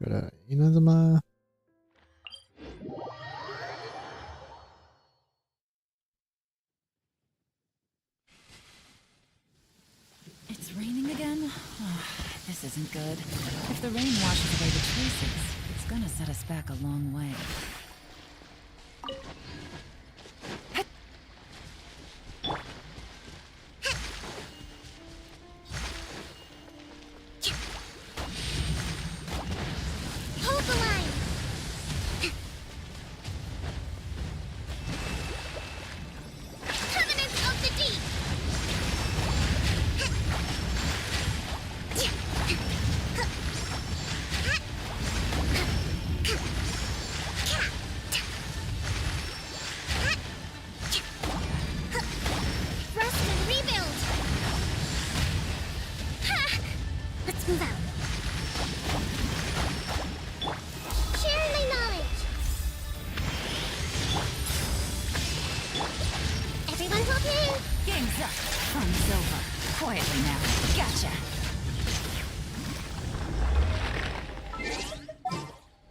Go to Inazuma. It's raining again? Oh, this isn't good. If the rain washes away the traces, it's gonna set us back a long way. Hold the line! Covenants of the Deep! Rest and rebuild! Let's move out. Share my knowledge. Everyone's okay? Game's up. Fun's over. Quietly now. Gotcha.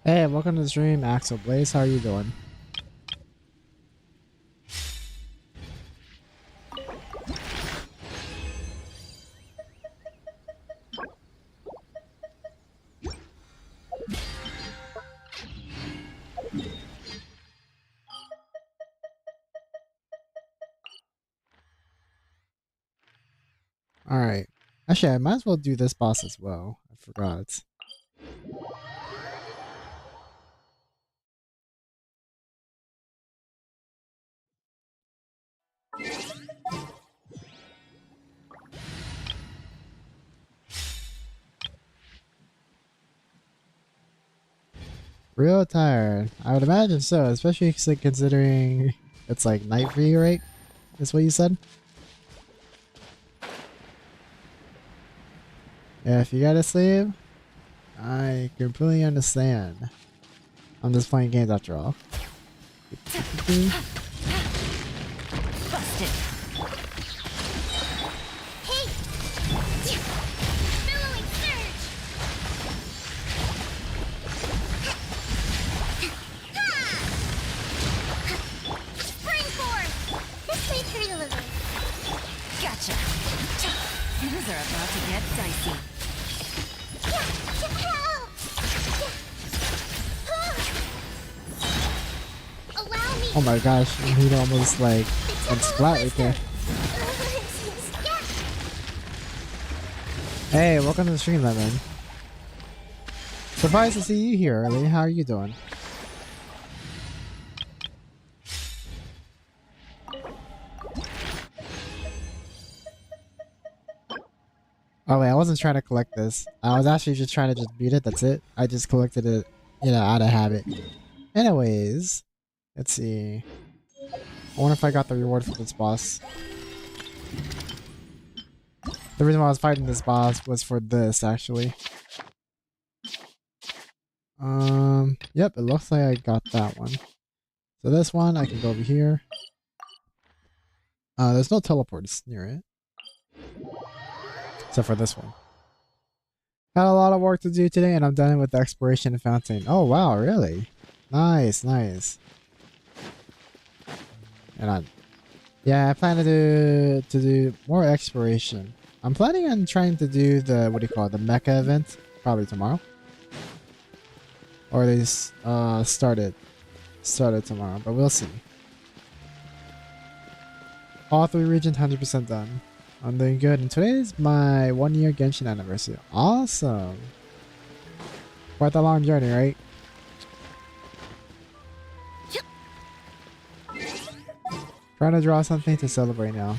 Hey, welcome to the stream, Axel Blaze. How are you doing? Alright. Actually, I might as well do this boss as well. I forgot. Real tired. I would imagine so, especially considering it's like night for you, right? That's what you said? Yeah, if you gotta sleep, I completely understand. I'm just playing games after all. Busted. Hey! Billowing surge! Spring forth! This may hurt a little. Gotcha. Things are about to get dicey. Allow me. Oh my gosh, he almost like went splat right there. Hey, welcome to the stream, Lemon. Surprised to see you here early. How are you doing? Oh wait, I wasn't trying to collect this. I was actually just trying to just beat it, that's it. I just collected it, you know, out of habit. Anyways, let's see. I wonder if I got the reward for this boss. The reason why I was fighting this boss was for this, actually. Yep, it looks like I got that one. So this one, I can go over here. There's no teleports near it. Except for this one. Had a lot of work to do today, and I'm done with the exploration in Fontaine. Oh wow, really? Nice, nice. And yeah, I plan to do more exploration. I'm planning on trying to do the what do you call it, the mecha event probably tomorrow, or they started tomorrow, but we'll see. All 3 regions 100% done. I'm doing good, and today is my 1-year Genshin anniversary. Awesome. Quite a long journey, right? Trying to draw something to celebrate now.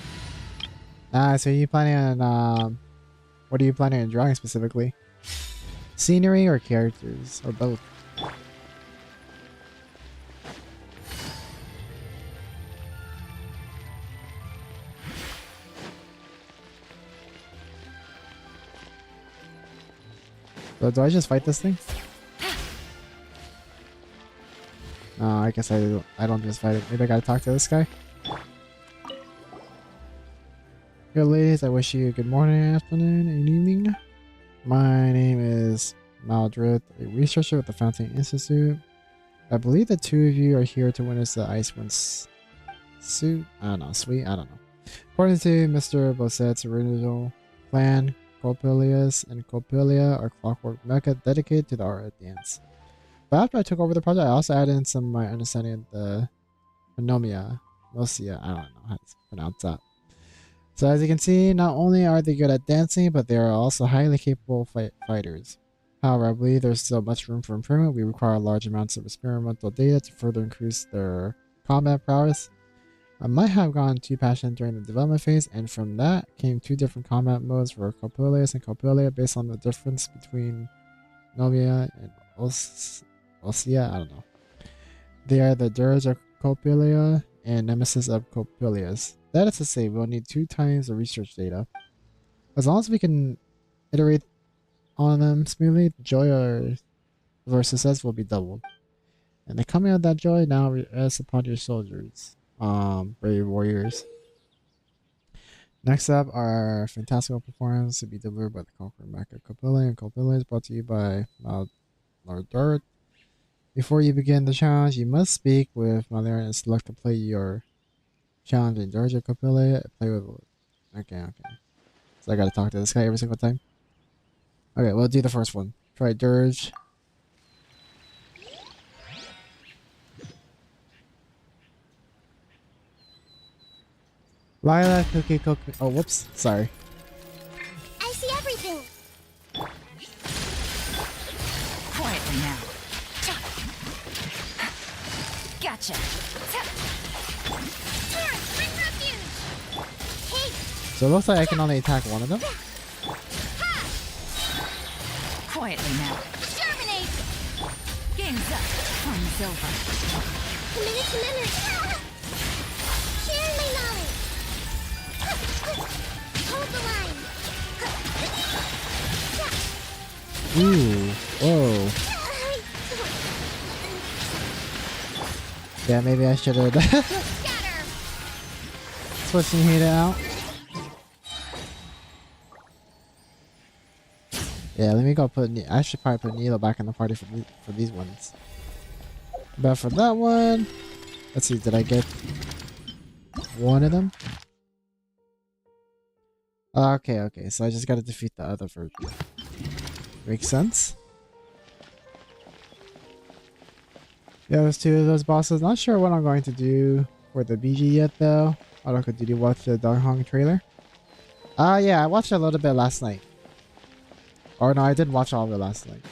So you planning on what are you planning on drawing specifically? Scenery or characters or both? So do I just fight this thing? No, I guess I don't just fight it. Maybe I gotta talk to this guy. Yo ladies, I wish you a good morning, afternoon, and evening. My name is Maldred, a researcher with the Fontaine Institute. I believe the two of you are here to witness the Icewind suit. I don't know, sweet. I don't know. According to Mr. Bosset's original plan, Coppelius and Coppelia are clockwork mecha dedicated to the art of dance. But after I took over the project, I also added in some of my understanding of the Mosia. I don't know how to pronounce that. So as you can see, not only are they good at dancing, but they are also highly capable fighters. However, I believe there's still much room for improvement. We require large amounts of experimental data to further increase their combat prowess. I might have gotten too passionate during the development phase, and from that came two different combat modes for Coppelius and Coppelia based on the difference between Novia and Osia. I don't know. They are the Dirge of Coppelia and Nemesis of Coppelius. That is to say, we'll need 2 times the research data. As long as we can iterate on them smoothly, the joy of our success will be doubled. And the coming of that joy now rests upon your soldiers, brave warriors. Next up, our fantastical performance to be delivered by the Conqueror Mecha Coppelia, and Coppelia is brought to you by Moderators. Before you begin the challenge, you must speak with Moderators and select to play your challenge in Dirge of Coppelia. Play with. Okay. So I gotta talk to this guy every single time. Okay, we'll do the first one. Try Dirge. Lila, Cookie. Oh, whoops. Sorry. I see everything. Quietly now. Gotcha. Bring refuge. Hey. So it looks like I can only attack one of them. Quietly now. Exterminate. Game's up. Fun's over. Committed to memory. Share my knowledge. Hold the line. Ooh. Whoa. Yeah, maybe I should have Scatter. switching heat out. Yeah, let me go put. I should probably put Nilo back in the party for these ones. But for that one, let's see. Did I get one of them? Okay. So I just gotta defeat the other version. Makes sense. Yeah, there's 2 of those bosses. Not sure what I'm going to do for the BG yet, though. Did you watch the Doxxing trailer? Yeah, I watched a little bit last night. Or no, I did watch all of it last night.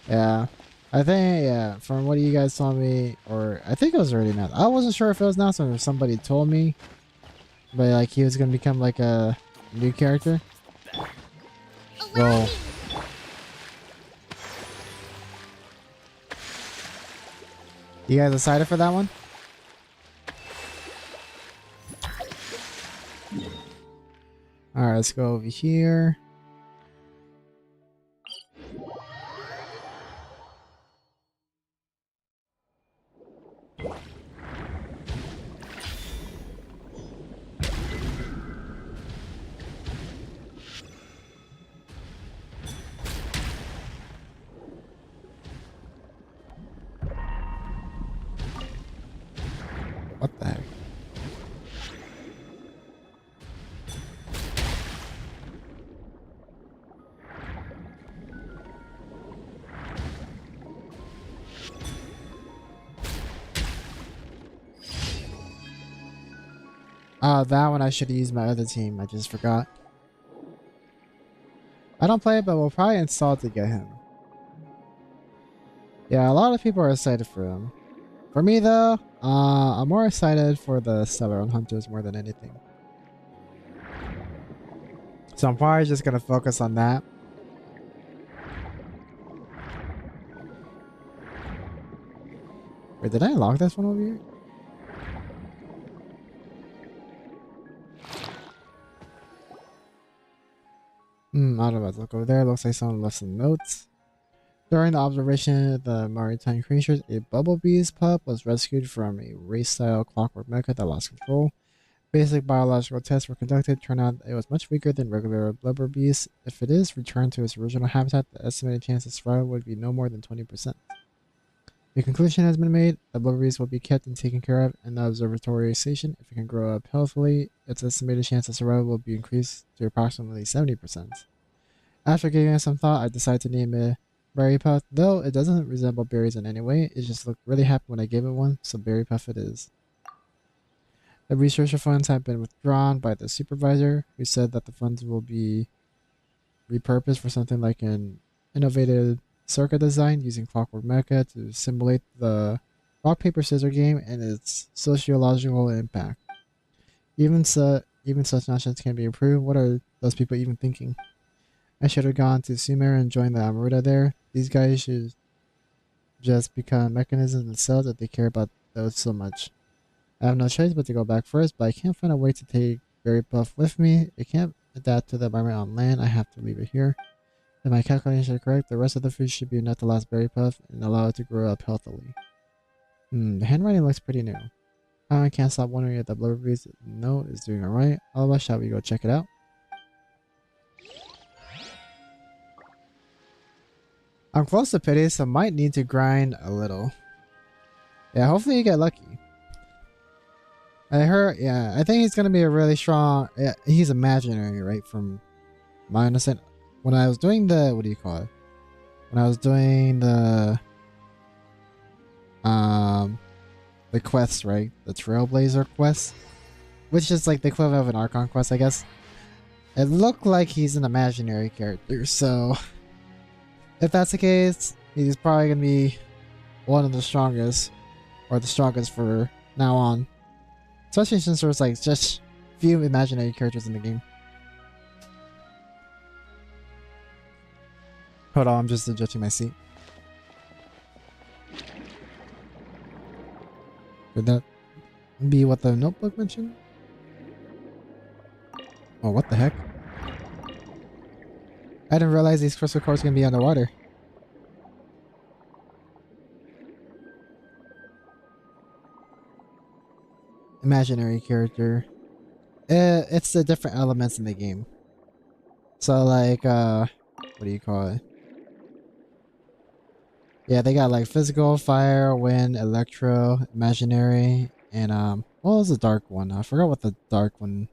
Yeah. I think, yeah, from what you guys told me, or I think it was already announced. I wasn't sure if it was announced or if somebody told me. But like he was going to become like a new character. Well, you guys excited for that one? Alright, let's go over here. What the heck? That one I should use my other team. I just forgot. I don't play it, but we'll probably install it to get him. Yeah, a lot of people are excited for him. For me, though, I'm more excited for the Stellar Hunters more than anything. So I'm probably just gonna focus on that. Wait, did I unlock this one over here? I don't know. Let's look over there. Looks like someone left some notes. During the observation of the maritime creatures, a Bumblebee's pup was rescued from a race-style clockwork mecha that lost control. Basic biological tests were conducted. Turned out it was much weaker than regular blubber beast. If it is returned to its original habitat, the estimated chance of survival would be no more than 20%. The conclusion has been made. The blubber beast will be kept and taken care of in the observatory station. If it can grow up healthily, its estimated chance of survival will be increased to approximately 70%. After giving it some thought, I decided to name it Berry Puff. Though it doesn't resemble berries in any way, it just looked really happy when I gave it one, so Berry Puff it is. The researcher funds have been withdrawn by the supervisor, who said that the funds will be repurposed for something like an innovative circuit design using Clockwork Mecha to simulate the rock paper scissors game and its sociological impact. Even such nonsense can be improved. What are those people even thinking? I should have gone to Sumer and joined the Amaruta there. These guys should just become mechanisms themselves if they care about those so much. I have no choice but to go back first, but I can't find a way to take Berry Puff with me. It can't adapt to the environment on land. I have to leave it here. If my calculations are correct, the rest of the food should be enough to last Berry Puff and allow it to grow up healthily. The handwriting looks pretty new. I can't stop wondering if the blubber beast note is doing alright. Otherwise, shall we go check it out? I'm close to pity, so might need to grind a little. Yeah, hopefully you get lucky. I heard, yeah, I think he's gonna be a really strong. Yeah, he's imaginary, right? From my understanding, when I was doing the, what do you call it? When I was doing the quest, right? The Trailblazer quest, which is like the equivalent of an Archon quest, I guess. It looked like he's an imaginary character, so if that's the case, he's probably gonna be one of the strongest, or the strongest for now on. Especially since there's like just few imaginary characters in the game. Hold on, I'm just adjusting my seat. Would that be what the notebook mentioned? Oh, what the heck? I didn't realize these crystal cores can be underwater. Imaginary character. It's the different elements in the game. So like, what do you call it? Yeah, they got like physical, fire, wind, electro, imaginary, and what was the dark one? I forgot what the dark one.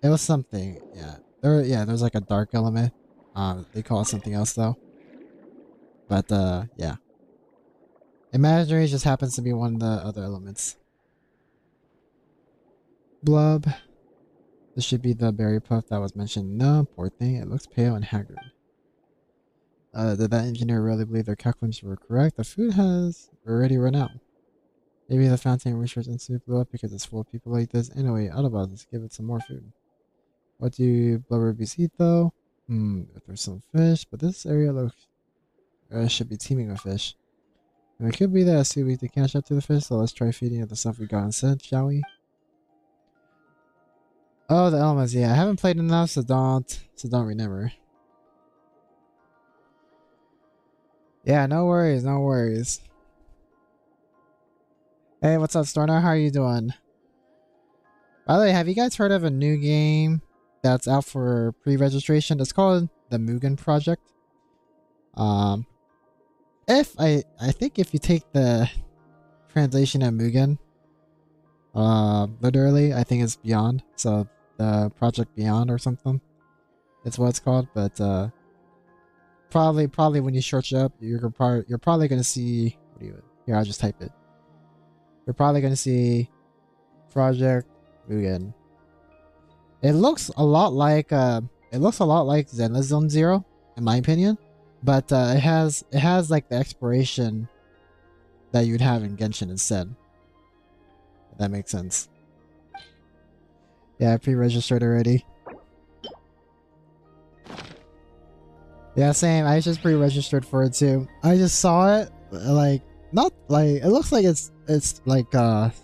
It was something. Yeah, there's like a dark element. They call it something else though. But yeah. Imaginary just happens to be one of the other elements. Blub. This should be the berry puff that was mentioned. No, poor thing. It looks pale and haggard. Did that engineer really believe their calculations were correct? The food has already run out. Maybe the Fontaine Research Institute blew up because it's full of people like this. Anyway, Autobots, let's give it some more food. What do blubber bees eat though? If there's some fish, but this area looks should be teeming with fish. And it could be that it's too weak to catch up to the fish, so let's try feeding it the stuff we got instead, shall we? Oh, the elements, yeah. I haven't played enough, so don't remember. Yeah, no worries, no worries. Hey, what's up, Storner? How are you doing? By the way, have you guys heard of a new game that's out for pre-registration? It's called the Mugen Project. If I think if you take the translation of Mugen, literally, I think it's Beyond. So the Project Beyond or something. That's what it's called. But probably when you search it up, you're probably gonna see. Here, I'll just type it. You're probably gonna see Project Mugen. It looks a lot like Zenless Zone Zero, in my opinion. But it has like the expiration that you'd have in Genshin instead. If that makes sense. Yeah, I pre-registered already. Yeah, same. I just pre-registered for it too. I just saw it, like, not like, it looks like it's like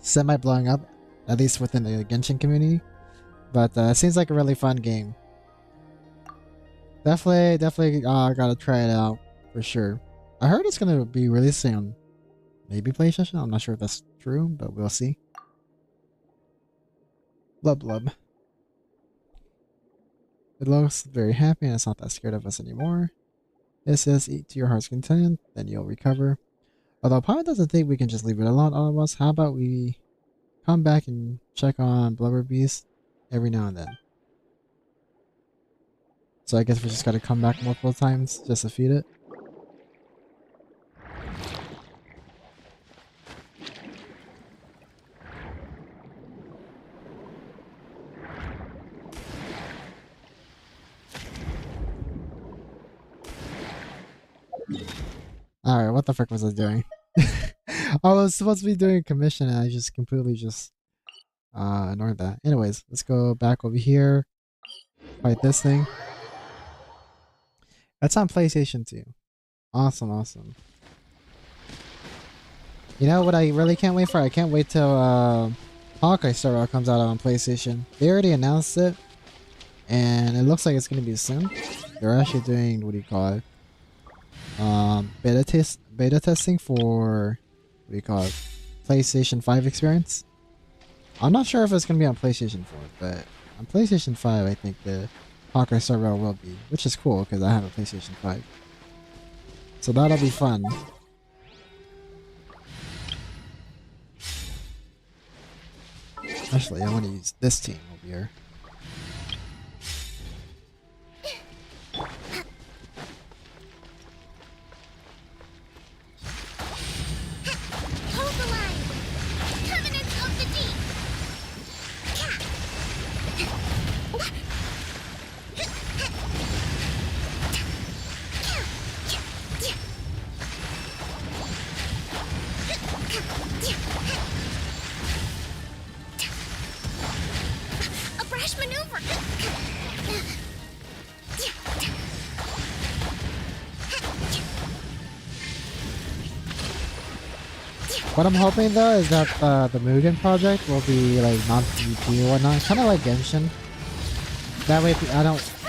semi blowing up, at least within the Genshin community. But it seems like a really fun game. Definitely gotta try it out for sure. I heard it's gonna be releasing on maybe PlayStation. I'm not sure if that's true, but we'll see. Blub blub. It looks very happy and it's not that scared of us anymore. It says eat to your heart's content, then you'll recover. Although Papa doesn't think we can just leave it alone, all of us. How about we come back and check on Blubber Beast every now and then? So I guess we just gotta come back multiple times just to feed it. Alright, what the frick was I doing? I was supposed to be doing a commission and I just completely just ignored that. Anyways, let's go back over here. Fight this thing. That's on PlayStation 2. Awesome, awesome. You know what I really can't wait for? I can't wait till Hawkeye Star Rail comes out on PlayStation. They already announced it. And it looks like it's gonna be soon. They're actually doing, what do you call it? Beta testing for, what do you call it? PlayStation 5 experience. I'm not sure if it's gonna be on PlayStation 4, but on PlayStation 5 I think the Hawkeye Star Rail will be, which is cool because I have a PlayStation 5. So that'll be fun. Actually, I want to use this team over here. Hold the line. Covenants of the deep. A brash maneuver. What I'm hoping though is that the Mugen project will be like non-PvP or whatnot, kind of like Genshin. That way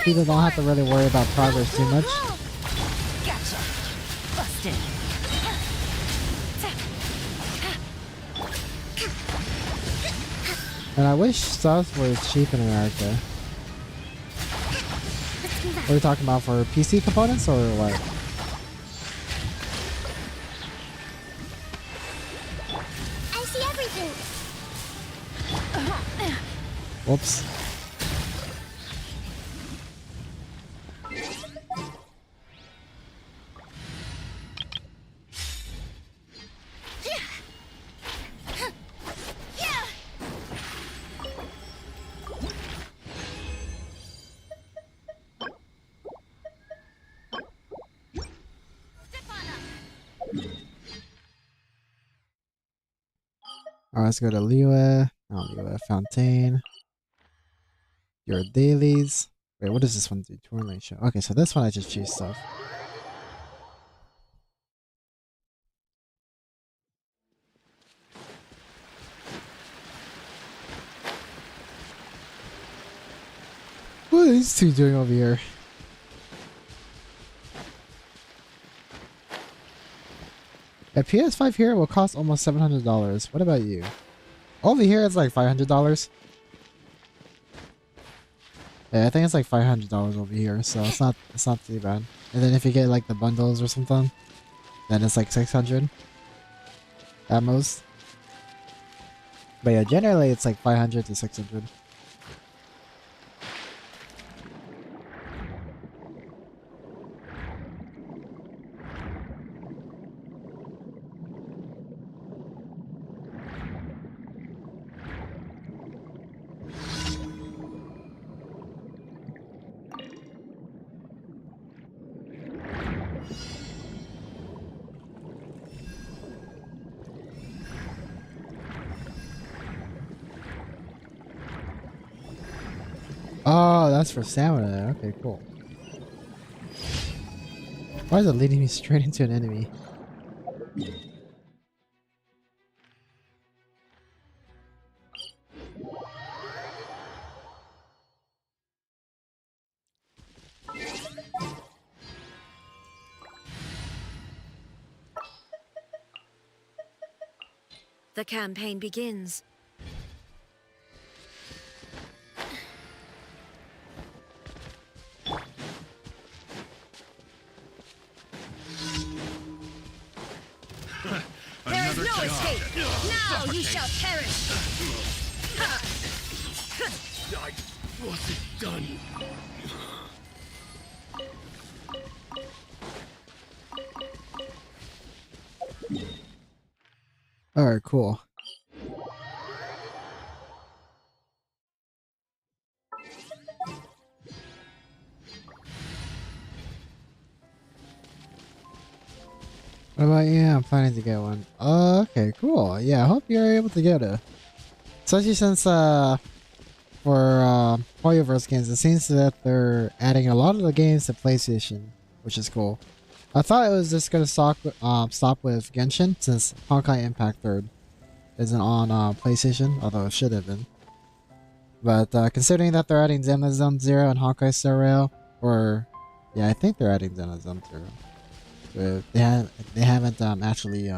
people don't have to really worry about progress too much. Gotcha. Busted. And I wish stuff was cheap in America. What are we talking about, for PC components or what? I see everything. Whoops. Alright, let's go to Liyue. Oh, Liyue. Fontaine. Your dailies. Wait, what does this one do? Tour show. Okay, so this one I just choose stuff. What are these two doing over here? A PS5 here will cost almost $700. What about you? Over here it's like $500. Yeah, I think it's like $500 over here, so it's not too bad. And then if you get like the bundles or something, then it's like 600 at most. But yeah, generally it's like 500 to 600. Oh, that's for stamina. Okay, cool. Why is it leading me straight into an enemy? The campaign begins. escape! Now you shall perish! I wasn't done. Alright, cool. What about you? I'm planning to get one. Okay, cool. Yeah, I hope you're able to get it. Especially since, for Hoyoverse games, it seems that they're adding a lot of the games to PlayStation, which is cool. I thought it was just gonna stop with Genshin, since Honkai Impact 3rd isn't on PlayStation, although it should have been. But considering that they're adding Zenless Zero and Honkai Star Rail, or yeah, I think they're adding Zenless Zero. But they haven't actually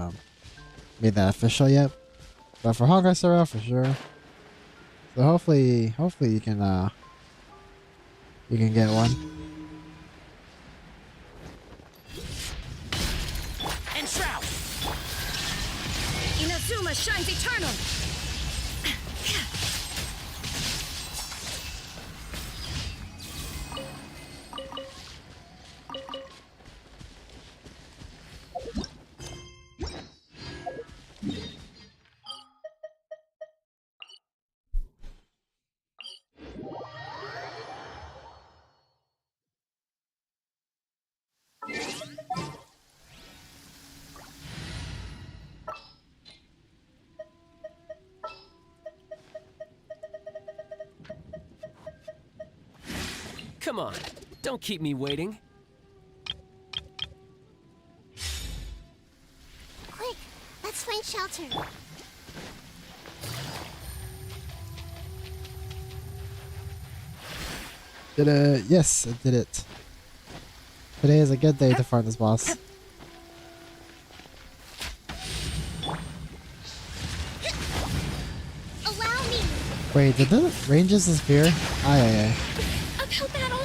made that official yet. But for Honkai Star Rail, for sure. So hopefully you can get one. And Shroud! Inazuma shines eternal! Come on, don't keep me waiting. Quick, let's find shelter. Did it? Yes, it did it. Today is a good day to find this boss. Allow me! Wait, did the ranges disappear? Aye. Uphill battle!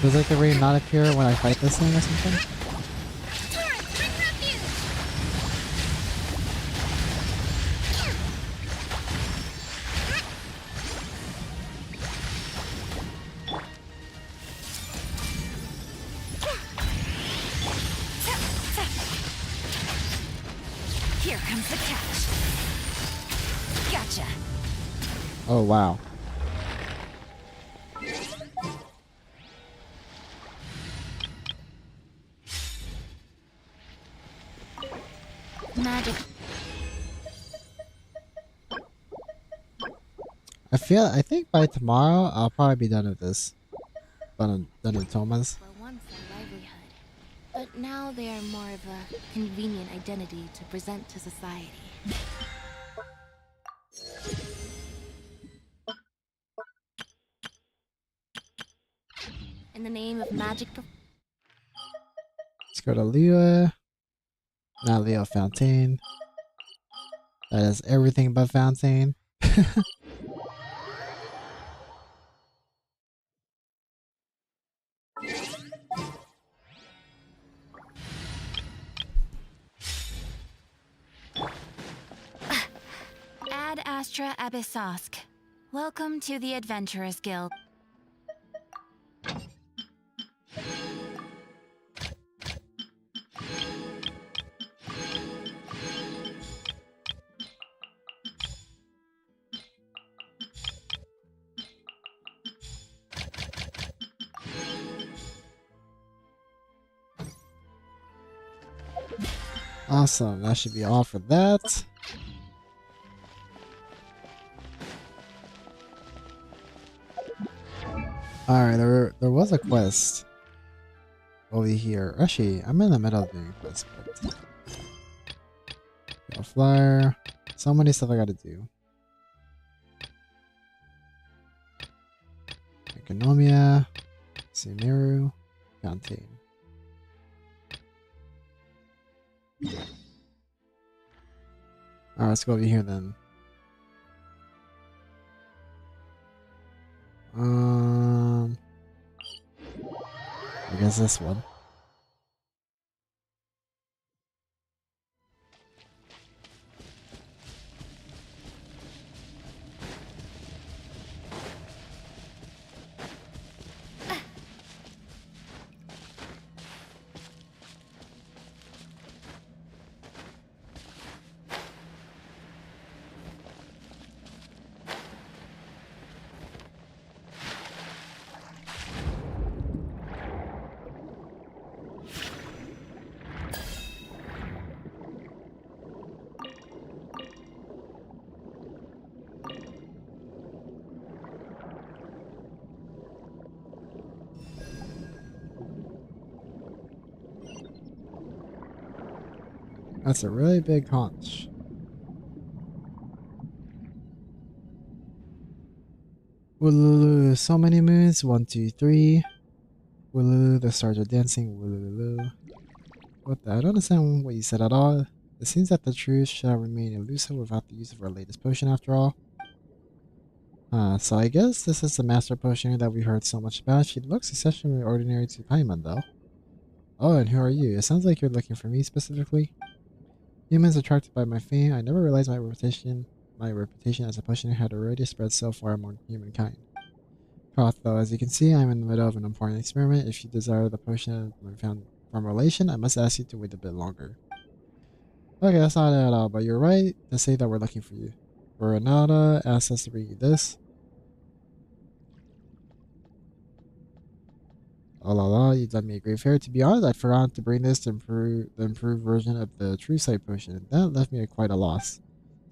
Does like the rain not appear when I fight this thing or something? Torrent, bring refuge! Here comes the catch. Gotcha. Oh wow. Magic. I think by tomorrow I'll probably be done with this. Done with Thomas. Were once a livelihood, but now they are more of a convenient identity to present to society. In the name of magic. Let's go to Leo. Not Leo, Fontaine. That is everything but Fontaine. Ad Astra Abyssosk. Welcome to the Adventurers Guild. Awesome, that should be all for that. Alright, there was a quest over here. Actually, I'm in the middle of doing a quest, but a flyer. So many stuff I gotta do. Economia, Sumeru, Fontaine. Alright, let's go over here then. I guess this one. That's a really big conch. Wooloo, so many moons. 1, 2, 3. Wooloo, the stars are dancing. Wooloo. What the? I don't understand what you said at all. It seems that the truth shall remain elusive without the use of our latest potion after all. So I guess this is the master potion that we heard so much about. She looks exceptionally ordinary to Paimon though. Oh, and who are you? It sounds like you're looking for me specifically. Humans attracted by my fame. I never realized my reputation as a potioner had already spread so far among humankind. Koth, though, as you can see, I'm in the middle of an important experiment. If you desire the potion of my formulation, I must ask you to wait a bit longer. Okay, that's not it at all, but you're right to say that we're looking for you. Renata asked us to bring you this. Oh la la, you've done me a great favor. To be honest, I forgot to bring this to improve the improved version of the True Sight potion. That left me at quite a loss.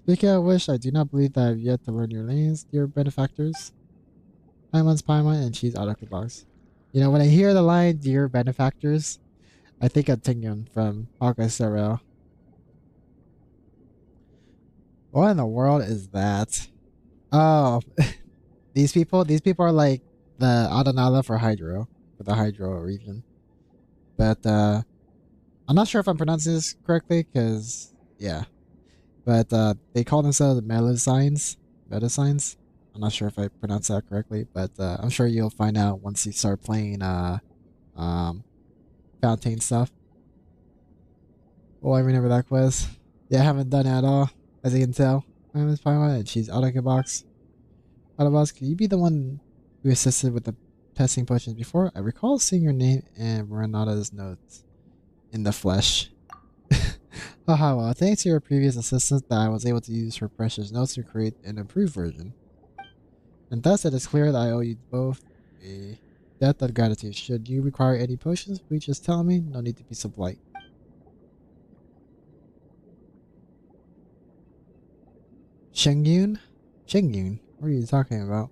Speaking of which, I do not believe that I have yet to learn your names, dear benefactors. Paimon's Paimon and she's Arukubox. You know, when I hear the line, dear benefactors, I think of Tingyun from Hawkeye Sarel. What in the world is that? Oh, these people are like the Adanala for Hydro, for the Hydro region. But I'm not sure if I'm pronouncing this correctly, because yeah. But they call themselves Melusines. Melusines. I'm not sure if I pronounced that correctly, but I'm sure you'll find out once you start playing Fontaine stuff. Oh, I remember that quest. Yeah, I haven't done it at all, as you can tell. I'm Miss Paimon and she's Arukubox. Arukubox, could you be the one who assisted with the testing potions before? I recall seeing your name and Renata's notes in the flesh. Haha, well, thanks to your previous assistance that I was able to use her precious notes to create an improved version. And thus it is clear that I owe you both a debt of gratitude. Should you require any potions, please just tell me. No need to be so polite. Shengyun? Shengyun? What are you talking about?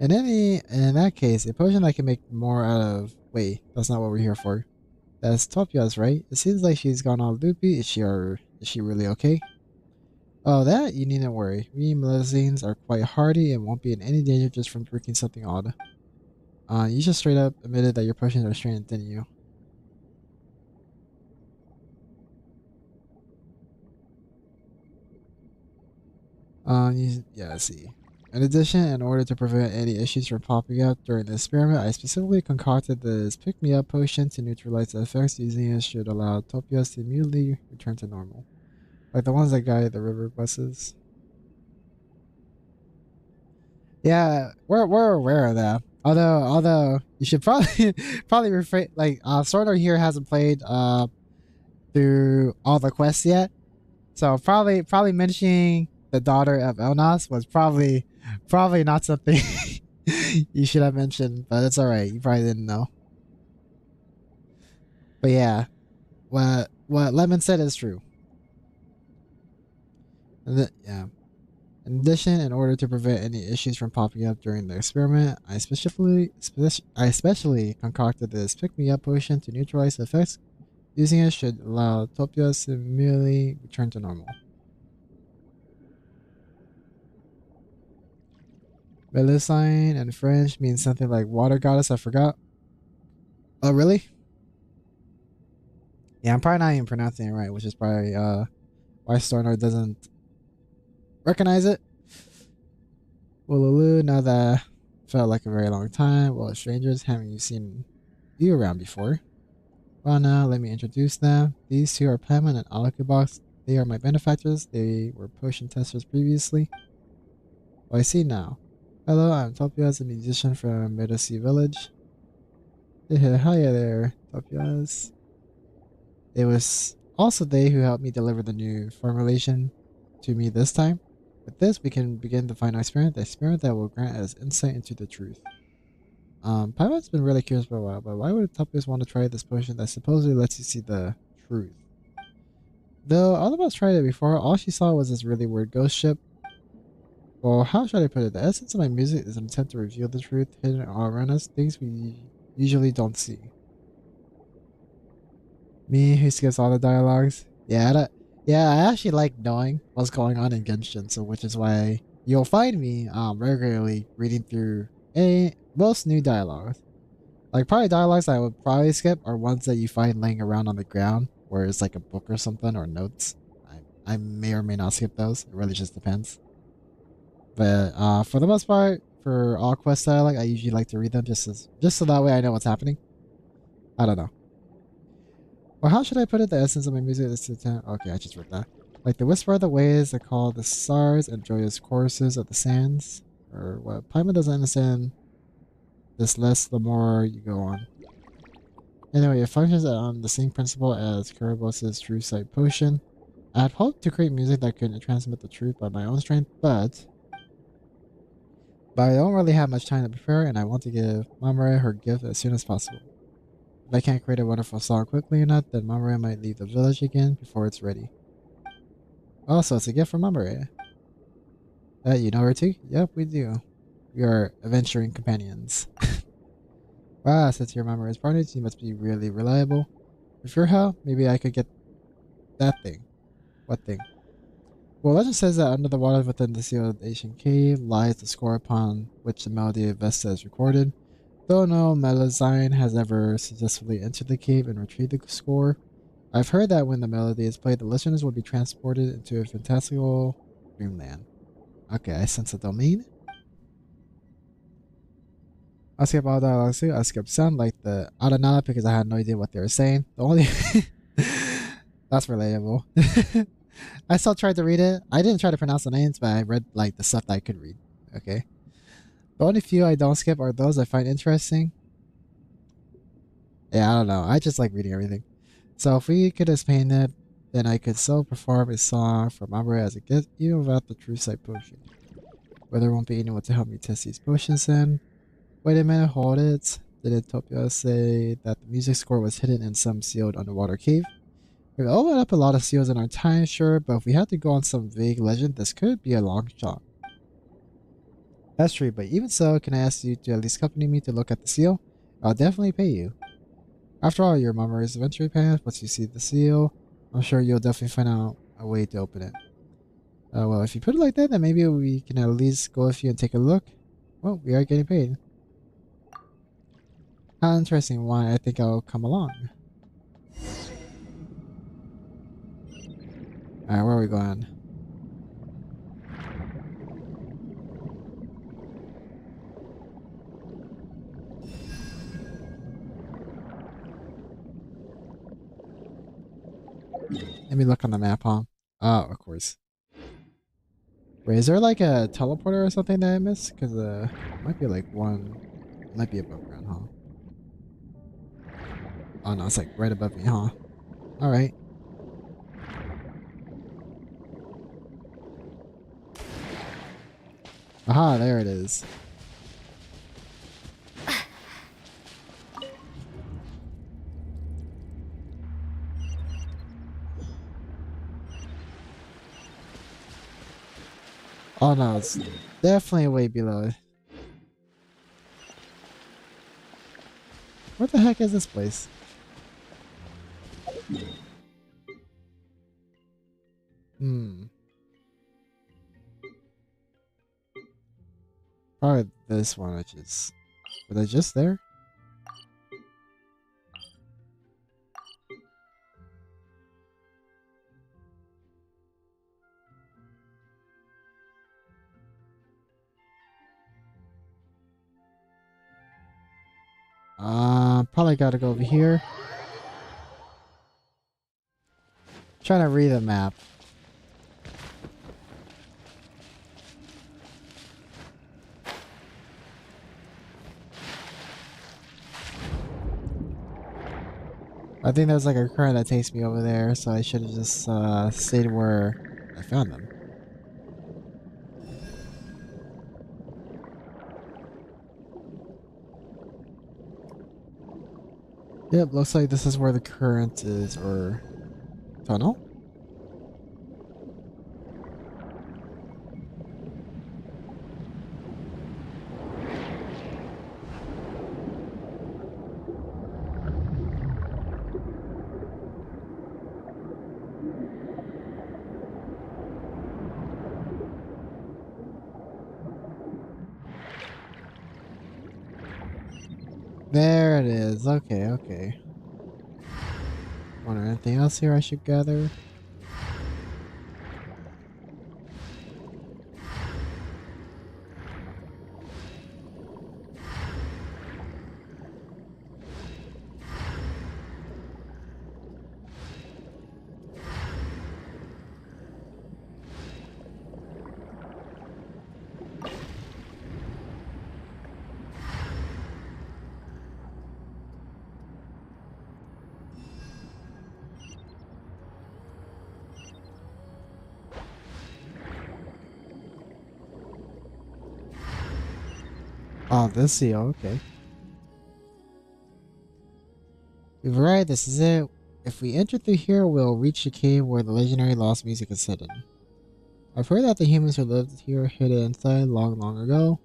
In that case, a potion I can make more out of... Wait, that's not what we're here for. That's ToS, right? It seems like she's gone all loopy. Is she really okay? Oh, that? You needn't worry. We Melusines are quite hardy and won't be in any danger just from drinking something odd. You just straight up admitted that your potions are strained, didn't you? Yeah, let's see. In addition, in order to prevent any issues from popping up during the experiment, I specifically concocted this pick-me-up potion to neutralize the effects. Using it should allow ToS to immediately return to normal. Like the ones that guide the river buses. Yeah, we're aware of that. Although you should probably refrain. Like Sorter here hasn't played through all the quests yet, so probably mentioning the daughter of Elnas was probably not something you should have mentioned. But it's all right. You probably didn't know. But yeah, what Lemon said is true. Yeah. In addition, in order to prevent any issues from popping up during the experiment, I especially concocted this pick-me-up potion to neutralize the effects. Using it should allow ToS to immediately return to normal. Melusine in French means something like water goddess. I forgot. Oh, really? Yeah, I'm probably not even pronouncing it right, which is probably why Stornor doesn't recognize it. Wooloo, now that felt like a very long time. Well, strangers, haven't seen you around before? Well, now let me introduce them. These two are Paimon and Arukubox. They are my benefactors. They were potion testers previously. Oh, I see now. Hello, I'm ToS, a musician from Medosi Village. Hiya there, ToS. It was also they who helped me deliver the new formulation to me this time. With this, we can begin the final experiment, the experiment that will grant us insight into the truth. Paimon's been really curious for a while, but why would ToS want to try this potion that supposedly lets you see the truth? Though Arukubox tried it before, all she saw was this really weird ghost ship. Well, how should I put it? The essence of my music is an attempt to reveal the truth hidden all around us, things we usually don't see. Me who skips all the dialogues. Yeah, yeah, I actually like knowing what's going on in Genshin, so which is why you'll find me regularly reading through most new dialogues. Like probably dialogues I would probably skip are ones that you find laying around on the ground, where it's like a book or something or notes. I may or may not skip those. It really just depends. But for the most part, for all quest dialogue, I usually like to read them just so that way I know what's happening. I don't know. Well, how should I put it? The essence of my music is to attend. Okay, I just wrote that. Like the whisper of the waves that call the stars and joyous choruses of the sands. Or what? Paimon doesn't understand this less the more you go on. Anyway, it functions on the same principle as Kurobos' True Sight Potion. I had hoped to create music that could transmit the truth by my own strength, but I don't really have much time to prepare, and I want to give Mamoru her gift as soon as possible. If I can't create a wonderful song quickly enough, then Mamoru might leave the village again before it's ready. Also, it's a gift from Mamoru. You know her too? Yep, we do. We are adventuring companions. Wow, since your Mamoru's partner, you must be really reliable. With your help, maybe I could get that thing. What thing? Well, legend says that under the water within the sealed ancient cave lies the score upon which the melody of Vesta is recorded. Though no Melusine has ever successfully entered the cave and retrieved the score, I've heard that when the melody is played, the listeners will be transported into a fantastical dreamland. Okay, I sense a domain. I skip all dialogue too. I skip sound like the Aranada because I had no idea what they were saying. The only that's relatable. I still tried to read it. I didn't try to pronounce the names, but I read like the stuff that I could read. Okay. The only few I don't skip are those I find interesting. Yeah, I don't know. I just like reading everything. So if we could explain it, then I could still perform a song for Mamoru as a gift, even without the True Sight Potion. But there won't be anyone to help me test these potions in. Wait a minute, hold it. Did Topia say that the music score was hidden in some sealed underwater cave? We've opened up a lot of seals in our time, sure, but if we had to go on some vague legend, this could be a long shot. That's true, but even so, can I ask you to at least accompany me to look at the seal? I'll definitely pay you. After all, your Mamoru's adventure path, once you see the seal, I'm sure you'll definitely find out a way to open it. Well, if you put it like that, then maybe we can at least go with you and take a look. Well, we are getting paid. How interesting. Why I think I'll come along. Alright, where are we going? Let me look on the map, huh? Oh, of course. Wait, is there like a teleporter or something that I missed? Because might be like one, might be above ground, huh? Oh no, it's like right above me, huh? All right. Aha, there it is. Oh no, it's definitely way below. What the heck is this place? Probably this one, which is... Were they just there? Probably gotta go over here. Trying to read the map. I think there's like a current that takes me over there, so I should have just stayed where I found them. Yep, looks like this is where the current is, or tunnel? There it is. Okay, okay. Wonder anything else here I should gather? Oh, this seal. Okay. We've arrived. This is it. If we enter through here, we'll reach the cave where the legendary lost music is hidden. I've heard that the humans who lived here hid it inside long, long ago.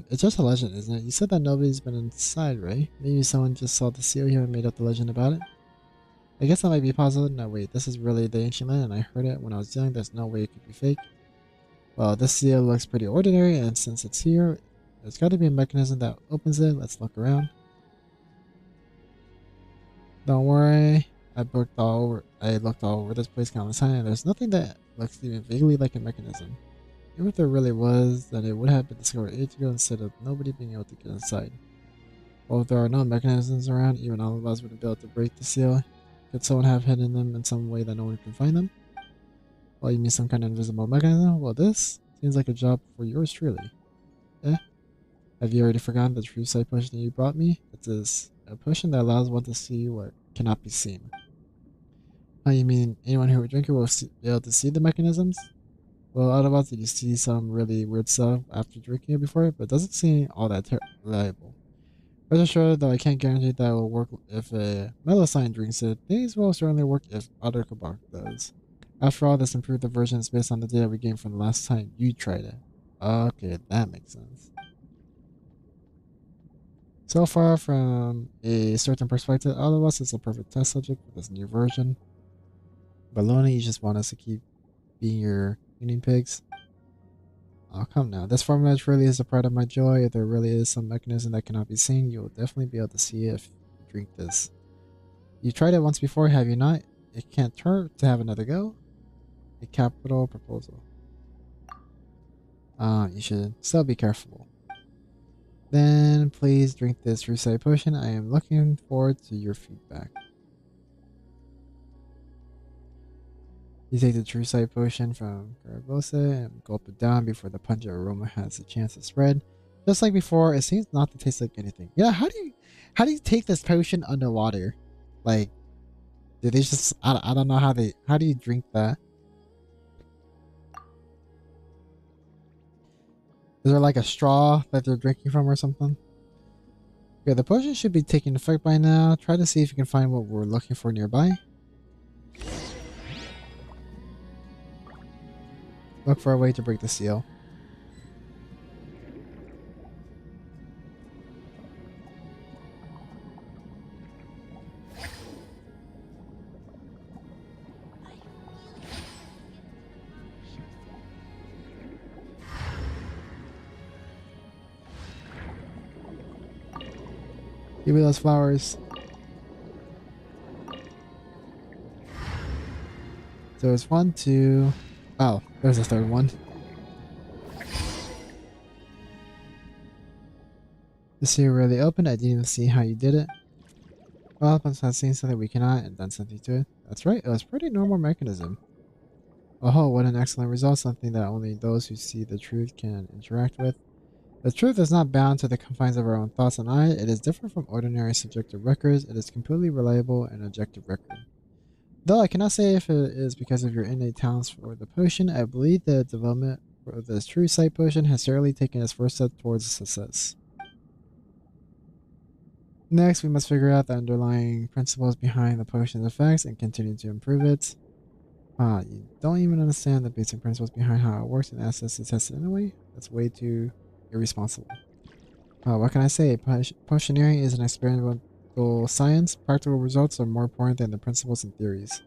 It's just a legend, isn't it? You said that nobody's been inside, right? Maybe someone just saw the seal here and made up the legend about it? I guess that might be possible. No, wait, this is really the ancient land and I heard it when I was young. There's no way it could be fake. Well, this seal looks pretty ordinary, and since it's here, there's got to be a mechanism that opens it. Let's look around. Don't worry, I looked all over this place countless times, and there's nothing that looks even vaguely like a mechanism. Even if there really was, then it would have been discovered ages ago instead of nobody being able to get inside. Well, if there are no mechanisms around, even all of us wouldn't be able to break the seal. Could someone have hidden them in some way that no one can find them? Well, you mean some kind of invisible mechanism? Well, this seems like a job for yours truly. Eh? Have you already forgotten the true sight potion you brought me? It is a potion that allows one to see what cannot be seen. Oh, you mean anyone who would drink it will be able to see the mechanisms? Well, out of us, did you see some really weird stuff after drinking it before? But it doesn't seem all that reliable. Rest assured, though I can't guarantee that it will work if a Melusine drinks it, things will certainly work if Arukubox does. After all, this improved version is based on the data we gained from the last time you tried it. Okay, that makes sense. So far, from a certain perspective, all of us is a perfect test subject for this new version. Baloney, you just want us to keep being your guinea pigs? Oh, come now. This formula really is a part of my joy. If there really is some mechanism that cannot be seen, you will definitely be able to see it if you drink this. You tried it once before, have you not? It can't hurt to have another go. A capital proposal. You should still be careful. Then please drink this Rusai potion. I am looking forward to your feedback. You take the True Sight potion from Garabosa and gulp it down before the pungent aroma has a chance to spread. Just like before, it seems not to taste like anything. Yeah, how do you take this potion underwater? Like, do they just I don't know how do you drink that? Is there like a straw that they're drinking from or something? Okay, the potion should be taking effect by now. Try to see if you can find what we're looking for nearby. Look for a way to break the seal. Give me those flowers. So it's 1, 2. Oh, there's a third one. The seal really opened. I didn't even see how you did it. Well, once I've seen something we cannot and done something to it. That's right, it was a pretty normal mechanism. Oh, what an excellent result. Something that only those who see the truth can interact with. The truth is not bound to the confines of our own thoughts and eye. It is different from ordinary subjective records. It is completely reliable and objective record. Though I cannot say if it is because of your innate talents for the potion, I believe the development for this True Sight potion has certainly taken its first step towards success. Next, we must figure out the underlying principles behind the potion's effects and continue to improve it. You don't even understand the basic principles behind how it works and ask us to test it anyway? That's way too irresponsible. What can I say? Potioneering is an experimental science. Practical results are more important than the principles and theories.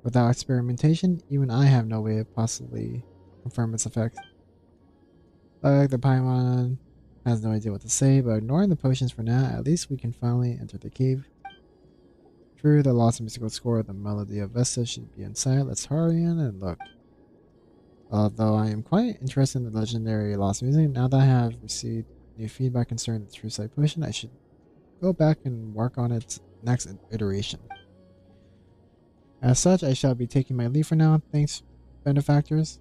Without experimentation, even I have no way of possibly confirm its effect. Like the Paimon has no idea what to say, but ignoring the potions for now, at least we can finally enter the cave. True, the lost musical score of the melody of Vesta should be inside. Let's hurry in and look. Although I am quite interested in the legendary lost music, now that I have received new feedback concerning the True Sight potion, I should go back and work on its next iteration. As such, I shall be taking my leave for now. Thanks, benefactors.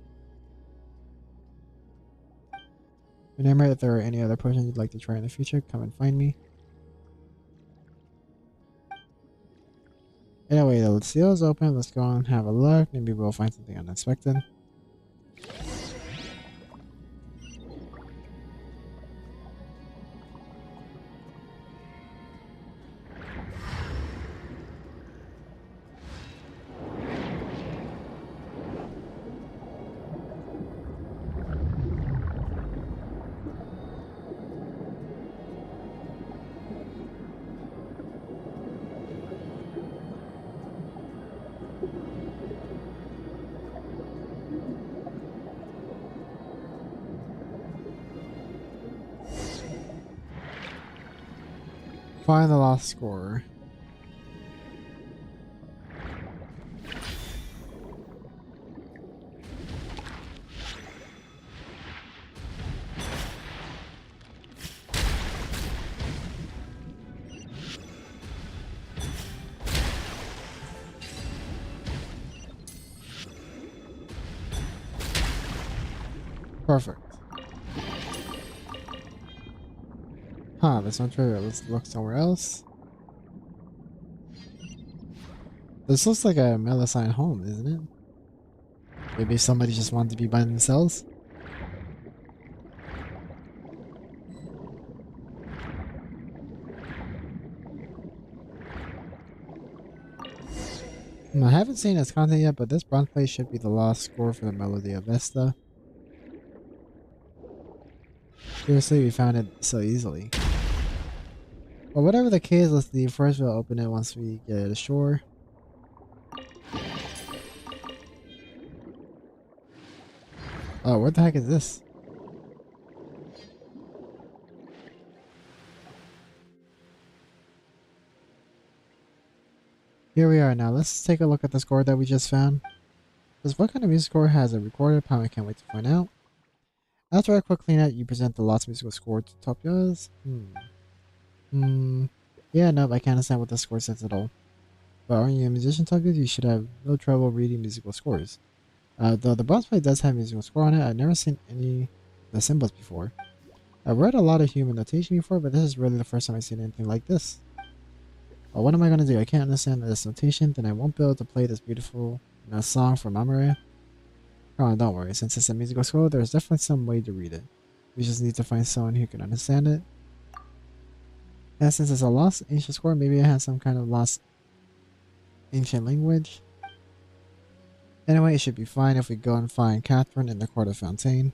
Remember, if there are any other potions you'd like to try in the future, come and find me. Anyway, the seal is open. Let's go and have a look. Maybe we'll find something unexpected. Find the lost score. Perfect. Huh, that's not true. Let's look somewhere else. This looks like a Melusine home, isn't it? Maybe somebody just wanted to be by themselves? I haven't seen its content yet, but this bronze plate should be the lost score for the Melody of Vesta. Seriously, we found it so easily. Well, whatever the case, let's leave first. We'll open it once we get ashore. Oh, what the heck is this? Here we are now. Let's take a look at the score that we just found. This what kind of music score has it recorded? I can't wait to find out. After a quick clean out, you present the lost musical score to ToS. Yeah, no, I can't understand what the score says at all. But aren't you a musician, ToS? You should have no trouble reading musical scores. Though the bronze plate does have musical score on it, I've never seen any of the symbols before. I've read a lot of human notation before, but this is really the first time I've seen anything like this. Well, what am I gonna do? I can't understand this notation, then I won't be able to play this beautiful song for Mamare. Oh, don't worry, since it's a musical score, there's definitely some way to read it. We just need to find someone who can understand it. And since it's a lost ancient score, maybe it has some kind of lost ancient language. Anyway, it should be fine if we go and find Catherine in the court of Fontaine.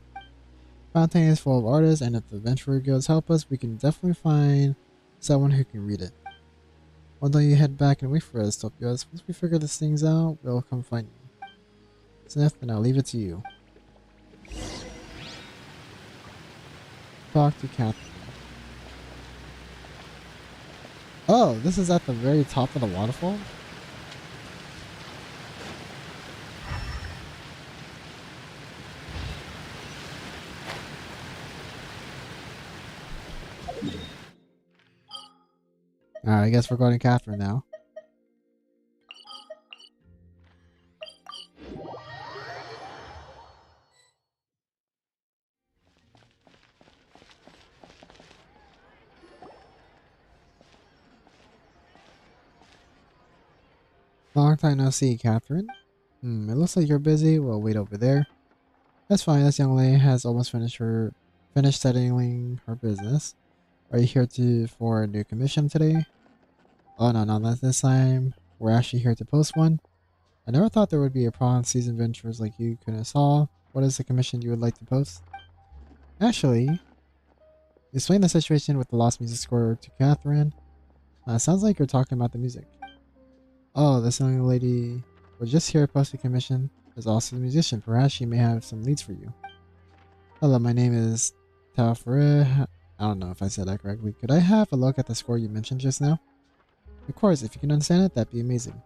Fontaine is full of artists, and if the Adventurer Guilds help us, we can definitely find someone who can read it. Why don't you head back and wait for us, ToS? Once we figure these things out, we'll come find you. Sniff, and I'll leave it to you. Talk to Catherine. Oh, this is at the very top of the waterfall? Alright, I guess we're going to Catherine now. Long time no see, Catherine. It looks like you're busy. We'll wait over there. That's fine. This young lady has almost finished settling her business. Are you here for a new commission today? Oh no, not this time. We're actually here to post one. I never thought there would be a problem seasoned adventurers like you couldn't solve. What is the commission you would like to post? Actually, explain the situation with the lost music score to Catherine. Sounds like you're talking about the music. Oh, this young lady was just here to post a commission. Is also a musician. Perhaps she may have some leads for you. Hello, my name is Taofere. I don't know if I said that correctly. Could I have a look at the score you mentioned just now? Of course, if you can understand it, that'd be amazing.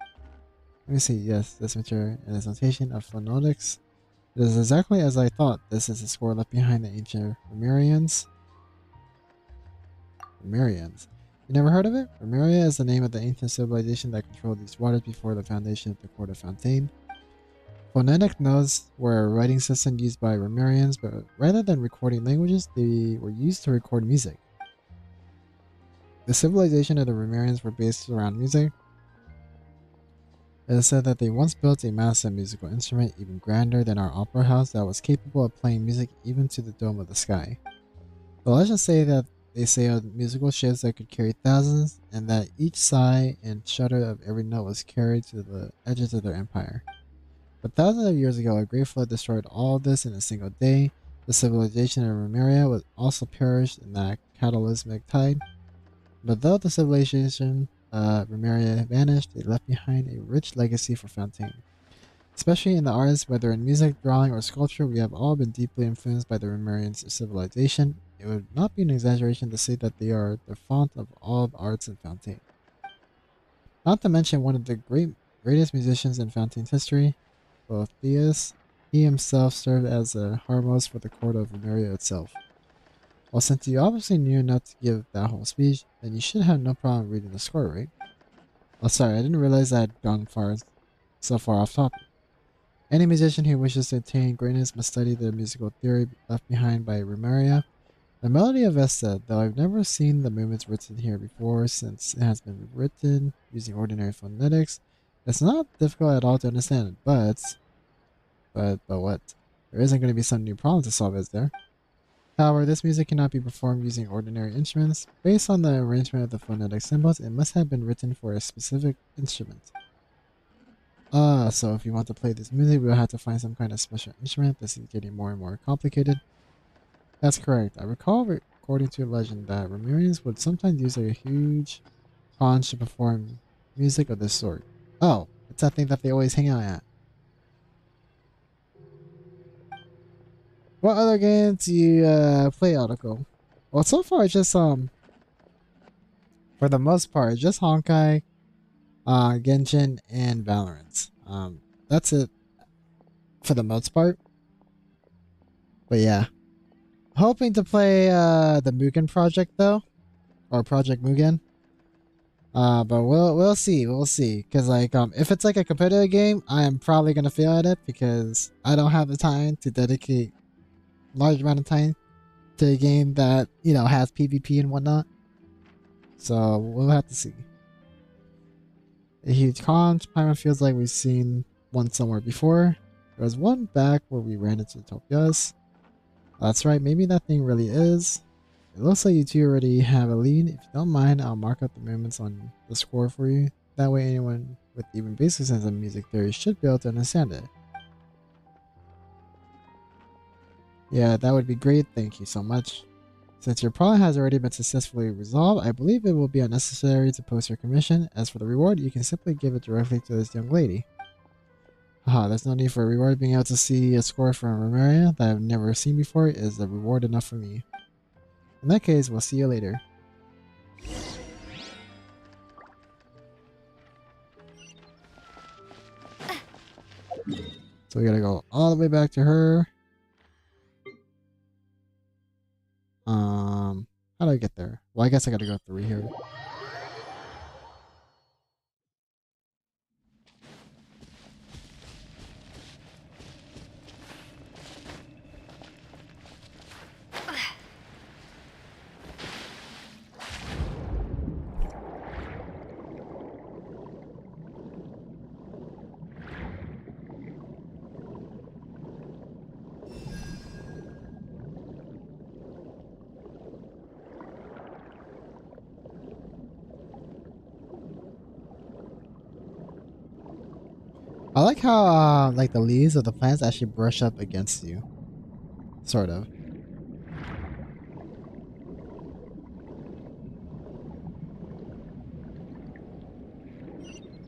Let me see. Yes, this material and its notation of phonetics. It is exactly as I thought. This is the score left behind the ancient Remarians. Remarians. You never heard of it? Remeria is the name of the ancient civilization that controlled these waters before the foundation of the court of Fontaine. Phonetic notes were a writing system used by Remarians, but rather than recording languages, they were used to record music. The civilization of the Remarians were based around music. It is said that they once built a massive musical instrument even grander than our opera house that was capable of playing music even to the dome of the sky. The legends say that they sailed musical ships that could carry thousands, and that each sigh and shudder of every note was carried to the edges of their empire. But thousands of years ago, a great flood destroyed all of this in a single day. The civilization of Remeria was also perished in that cataclysmic tide. But though the civilization Remeria vanished, it left behind a rich legacy for Fontaine. Especially in the arts, whether in music, drawing, or sculpture, we have all been deeply influenced by the Remarian civilization. It would not be an exaggeration to say that they are the font of all the arts in Fontaine. Not to mention one of the greatest musicians in Fontaine's history, both ToS. He himself served as a harmos for the court of Remeria itself. Well, since you obviously knew enough to give that whole speech, then you should have no problem reading the score, right? Oh, sorry, I didn't realize I had gone so far off topic. Any musician who wishes to attain greatness must study the musical theory left behind by Remeria. The melody of Vesta, though I've never seen the movements written here before since it has been written using ordinary phonetics, it's not difficult at all to understand, but what? There isn't going to be some new problem to solve, is there? However, this music cannot be performed using ordinary instruments. Based on the arrangement of the phonetic symbols, it must have been written for a specific instrument. So if you want to play this music, we'll have to find some kind of special instrument. This is getting more and more complicated. That's correct. I recall, according to legend, that Remarians would sometimes use a huge conch to perform music of this sort. Oh, it's that thing that they always hang out at. What other games do you play, Article? Well, so far it's just for the most part, it's just Honkai, Genshin, and Valorant. That's it for the most part. But yeah, hoping to play the Mugen project though, or Project Mugen. But we'll see, cause like if it's like a competitive game, I am probably gonna fail at it because I don't have the time to dedicate large amount of time to a game that has PvP and whatnot. So we'll have to see. A huge conch. Paimon feels like we've seen one somewhere before. There was one back where we ran into ToS. That's right, maybe that thing really is. It looks like you two already have a lead. If you don't mind, I'll mark up the movements on the score for you. That way anyone with even basic sense of music theory should be able to understand it. Yeah, that would be great. Thank you so much. Since your problem has already been successfully resolved, I believe it will be unnecessary to post your commission. As for the reward, you can simply give it directly to this young lady. Haha, there's no need for a reward. Being able to see a score from Remeria that I've never seen before is a reward enough for me. In that case, we'll see you later. So we gotta go all the way back to her. How do I get there? Well, I guess I gotta go through here. I like how like the leaves of the plants actually brush up against you. Sort of.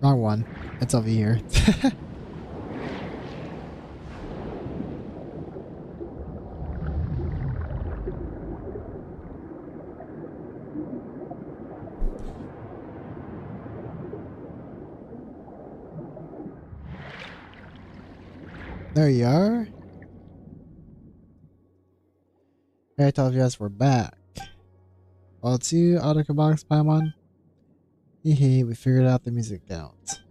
Wrong one. It's over here. There you are. Alright, ToS, we're back. All it's you, Arukubox, Paimon. Hehe, we figured out the music count.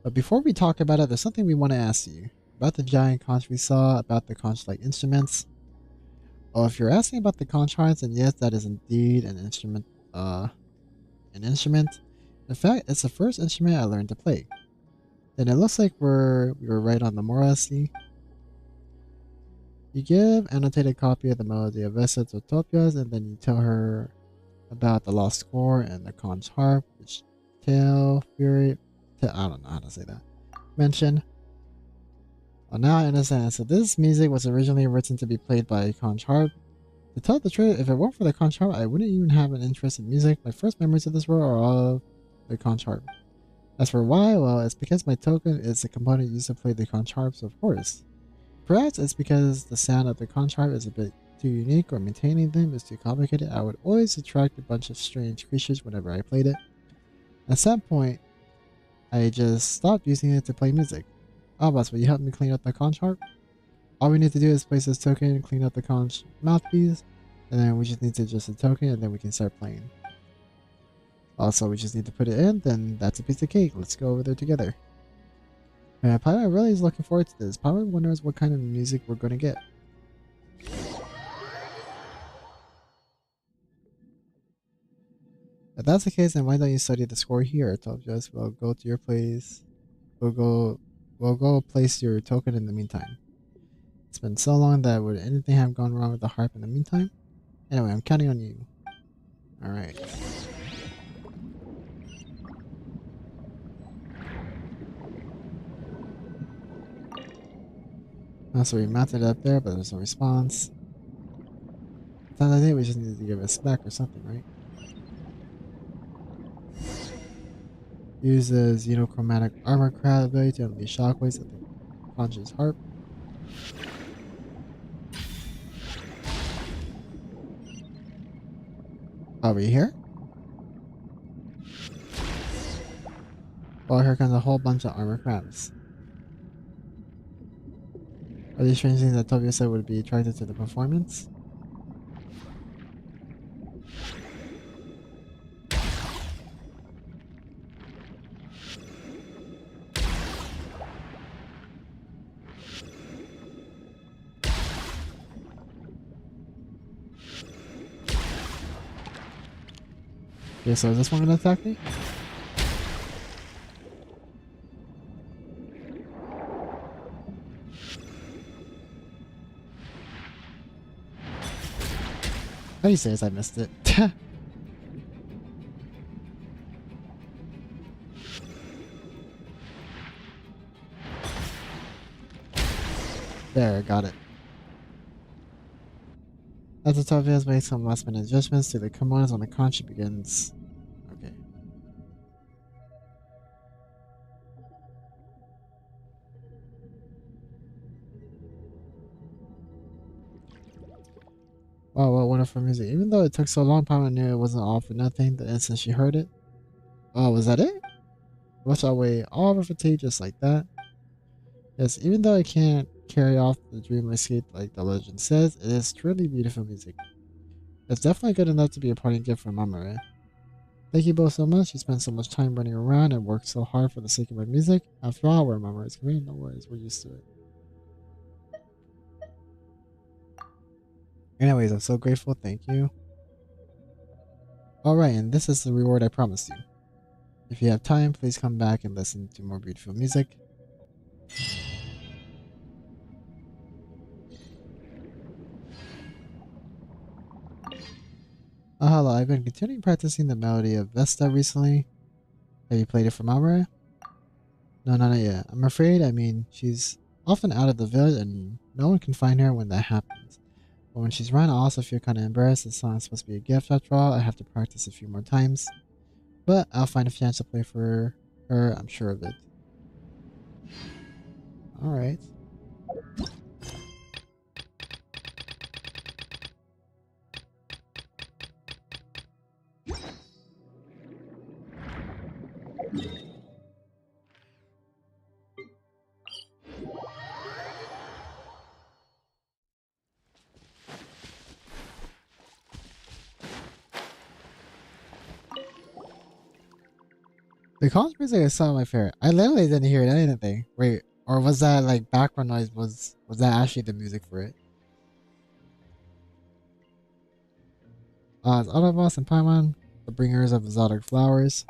But before we talk about it, there's something we want to ask you. About the giant conch we saw, about the conch-like instruments. Oh, if you're asking about the conch harps, then yes, that is indeed an instrument. In fact, it's the first instrument I learned to play. Then it looks like we were right on the Morasi. You give annotated copy of the melody of Vesta to Topias, and then you tell her about the lost score and the conch harp, which Fury, I don't know how to say that. Mention. Well, now I understand. So this music was originally written to be played by a conch harp. To tell the truth, if it weren't for the conch harp, I wouldn't even have an interest in music. My first memories of this world are all of the conch harp. As for why, well, it's because my token is the component used to play the conch harps, of course. Perhaps it's because the sound of the conch harp is a bit too unique, or maintaining them is too complicated. I would always attract a bunch of strange creatures whenever I played it. At some point, I just stopped using it to play music. Albus, will you help me clean up the conch harp? All we need to do is place this token and clean up the conch mouthpiece, and then we just need to adjust the token, and then we can start playing. Also, we just need to put it in, then that's a piece of cake. Let's go over there together. Paimon really is looking forward to this. Paimon wonders what kind of music we're going to get. If that's the case, then why don't you study the score here? ToS, we'll go to your place. We'll go place your token in the meantime. It's been so long that would anything have gone wrong with the harp in the meantime? Anyway, I'm counting on you. Alright. So we mounted it up there, but there's no response. Sounds like we just need to give it a spec or something, right? Use the xenochromatic armor crowd ability to unleash shockwaves at the conch's harp. Over here? Well, here comes a whole bunch of armor crabs. Are these strange things that Tobias said would be attracted to the performance? Okay, so is this one gonna attack me? How do you say this? I missed it. There, got it. After Tobias has made some last minute adjustments to the commands on the conch begins. Okay. Wow, what wonderful music. Even though it took so long, Paimon knew it wasn't all for nothing the instant she heard it. Oh, was that it? Watch our way all over fatigue just like that. Yes, even though I can't carry off the dream escape like the legend says, it is truly beautiful music. It's definitely good enough to be a parting gift from Mamoru. Thank you both so much. You spent so much time running around and worked so hard for the sake of my music. After all, we're Mamoru's community. No worries, we're used to it. Anyways, I'm so grateful. Thank you. Alright, and this is the reward I promised you. If you have time, please come back and listen to more beautiful music. Oh, hello. I've been continuing practicing the melody of Vesta recently. Have you played it for Mamoru? No, not yet. I'm afraid, she's often out of the village and no one can find her when that happens. But when she's around, I also feel kind of embarrassed. The song's supposed to be a gift after all. I have to practice a few more times. But I'll find a chance to play for her, I'm sure of it. Alright. The college music is some of my favorite. I literally didn't hear anything. Wait, or was that like background noise? Was that actually the music for it? It's Autobots and Paimon, the bringers of exotic flowers.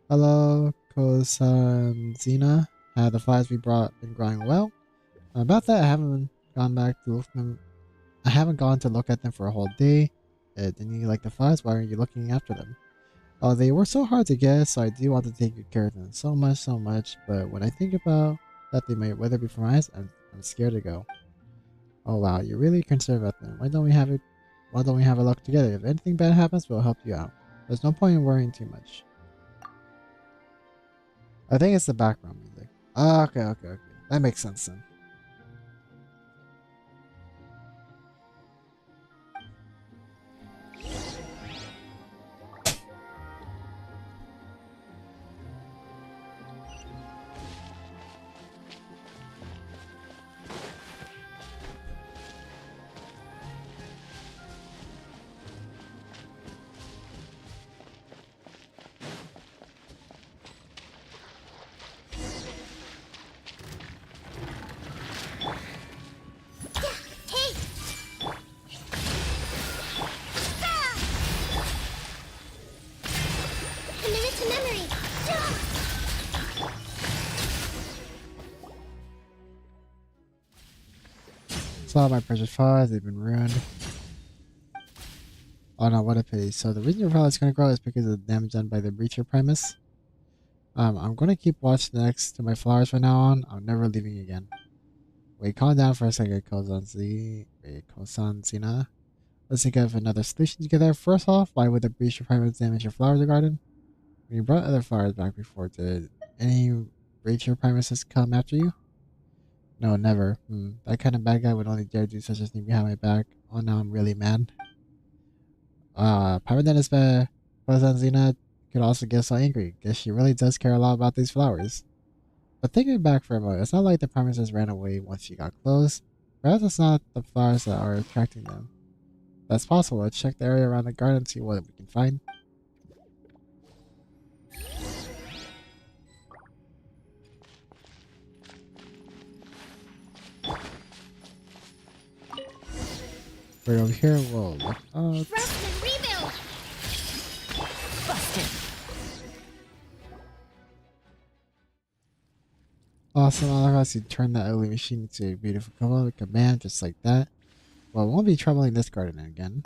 Hello, Kosanzina. Have the flowers we brought been growing well? About that, I haven't gone back to look them. I haven't gone to look at them for a whole day. Didn't you like the flowers? Why aren't you looking after them? Oh, they were so hard to get, so I do want to take good care of them so much. But when I think about that they might wither before my eyes, I'm scared to go. Oh wow, you're really concerned about them. Why don't we have it? Why don't we have a look together? If anything bad happens, we'll help you out. There's no point in worrying too much. I think it's the background music. Ah, okay. That makes sense then. Hey! Commit it to memory! Saw my precious flowers, they've been ruined. Oh no, what a pity. So the reason your flower is gonna grow is because of the damage done by the breacher primus. I'm gonna keep watch next to my flowers from now on. I'm never leaving again. Wait, calm down for a second, Kosanzina. Let's think of another solution together. First off, why would the breacher primus damage your flowers garden? When you brought other flowers back before, did any breacher primuses come after you? No, never. That kind of bad guy would only dare do such a thing behind my back. Oh, now I'm really mad. Pyrodennis Kosanzina could also get so angry. Guess she really does care a lot about these flowers. But thinking back for a moment, it's not like the promises ran away once she got close. Perhaps it's not the flowers that are attracting them. That's possible. Let's check the area around the garden and see what we can find. Right over here, whoa, look out. Rest and rebuild! Busted. Awesome, all of us, you turn that ugly machine into a beautiful color with command, just like that. Well, it won't be troubling this garden again.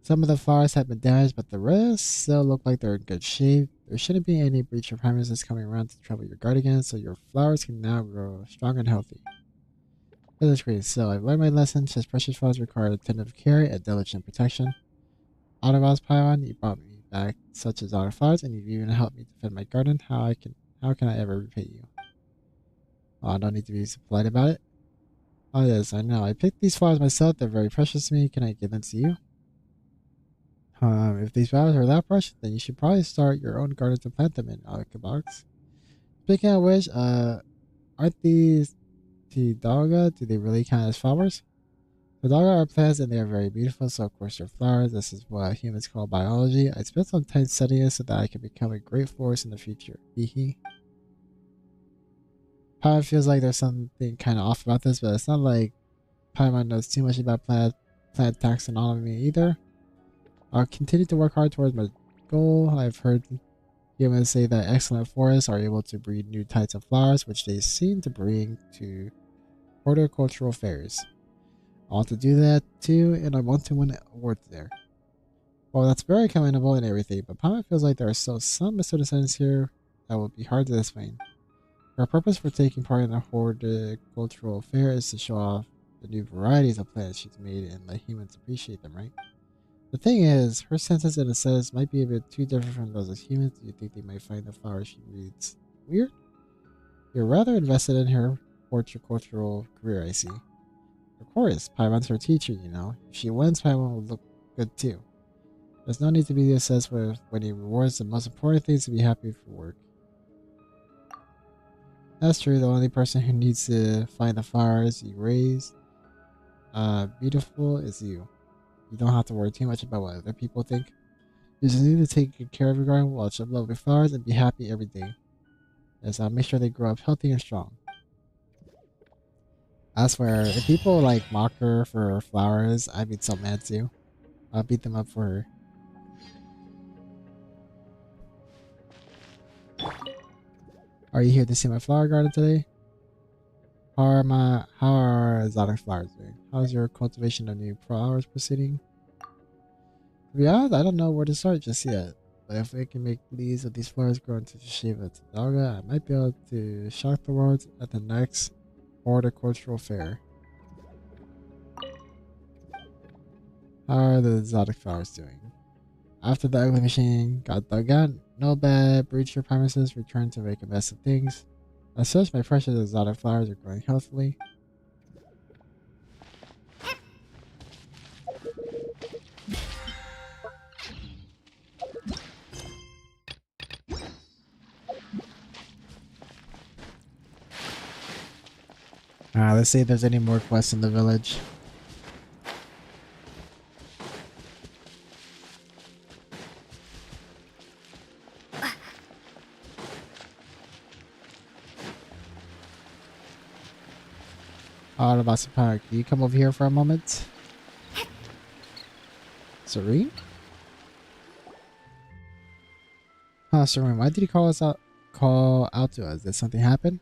Some of the flowers have been damaged, but the rest still look like they're in good shape. There shouldn't be any breach of premises coming around to trouble your garden again, so your flowers can now grow strong and healthy. This is great. So I've learned my lesson. Since precious flowers require attentive care and diligent protection. Autobots Paimon, you brought me back such exotic flowers, and you've even helped me defend my garden. How can I ever repay you? Oh, I don't need to be so polite about it. Oh yes, I know. I picked these flowers myself. They're very precious to me. Can I give them to you? If these flowers are that precious, then you should probably start your own garden to plant them in, Arukubox. Speaking of which, aren't these Tidaga? Do they really count as flowers? Tidaga are plants and they are very beautiful, so of course they're flowers. This is what humans call biology. I spent some time studying it so that I can become a great florist in the future. Hehe. Paimon feels like there's something kind of off about this, but it's not like Paimon knows too much about plant taxonomy either. I'll continue to work hard towards my goal. I've heard humans say that excellent forests are able to breed new types of flowers, which they seem to bring to horticultural fairs. I want to do that too, and I want to win awards there. Well, that's very commendable and everything, but Paimon feels like there are still some misunderstandings here that will be hard to explain. Her purpose for taking part in the horticultural fair is to show off the new varieties of plants she's made and let humans appreciate them, right? The thing is, her senses and aesthetics might be a bit too different from those of humans. Do you think they might find the flowers she reads weird? You're rather invested in her horticultural career, I see. Of course, Paimon's her teacher, you know. If she wins, Paimon will look good too. There's no need to be obsessed with winning rewards. The most important thing is to be happy for work. That's true. The only person who needs to find the flowers you raise beautiful is you. You don't have to worry too much about what other people think. You just need to take good care of your garden, watch up lovely flowers, and be happy every day. Yes, I'll make sure they grow up healthy and strong. I swear, if people like mock her for her flowers, I'd be so mad too. I'll beat them up for her. Are you here to see my flower garden today? How are exotic flowers doing? How's your cultivation of new flowers proceeding? To be honest, I don't know where to start just yet. But if we can make leaves of these flowers grow into the shape of a Tadaga, I might be able to shock the world at the next horticultural fair. How are the exotic flowers doing? After the ugly machine got dug out, no bad breach your promises returned to make a mess of things. As such, my precious exotic flowers are growing healthily. Let's see if there's any more quests in the village. Arukubox Park, can you come over here for a moment? Serene? Huh, Serene, why did he call out to us? Did something happen?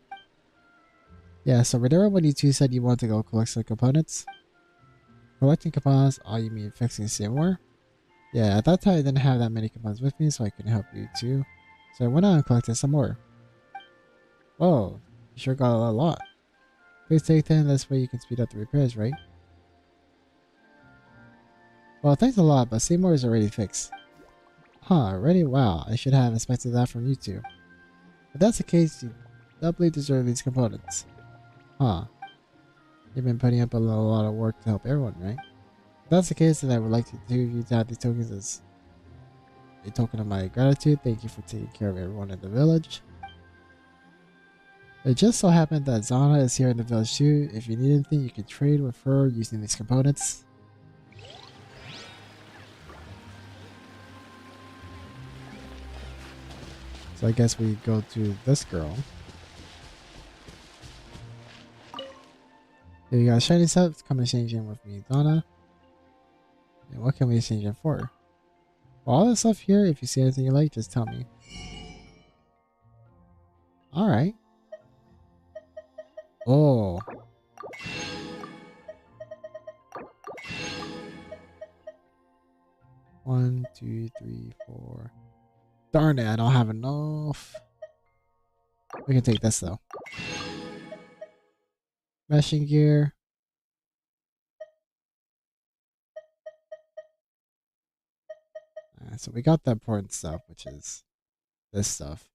Yeah, so remember when you two said you wanted to go collect some components? Collecting components? Oh, you mean fixing Seymour? Yeah, at that time I didn't have that many components with me, so I couldn't help you too. So I went out and collected some more. Whoa, you sure got a lot. Please take 10, this way you can speed up the repairs, right? Well, thanks a lot, but Seymour is already fixed. Huh, already? Wow, I should have expected that from you two. If that's the case, you doubly deserve these components. Huh. You've been putting up a lot of work to help everyone, right? If that's the case, then I would like you to have these tokens as a token of my gratitude. Thank you for taking care of everyone in the village. It just so happened that Zana is here in the village too. If you need anything, you can trade with her using these components. So I guess we go to this girl. Here you got shiny stuff. Come exchange in with me, Donna. And what can we exchange it for? Well, all this stuff here, if you see anything you like, just tell me. Alright. Oh. One, two, three, four. Darn it, I don't have enough. We can take this though. Meshing gear. So we got the important stuff, which is this stuff.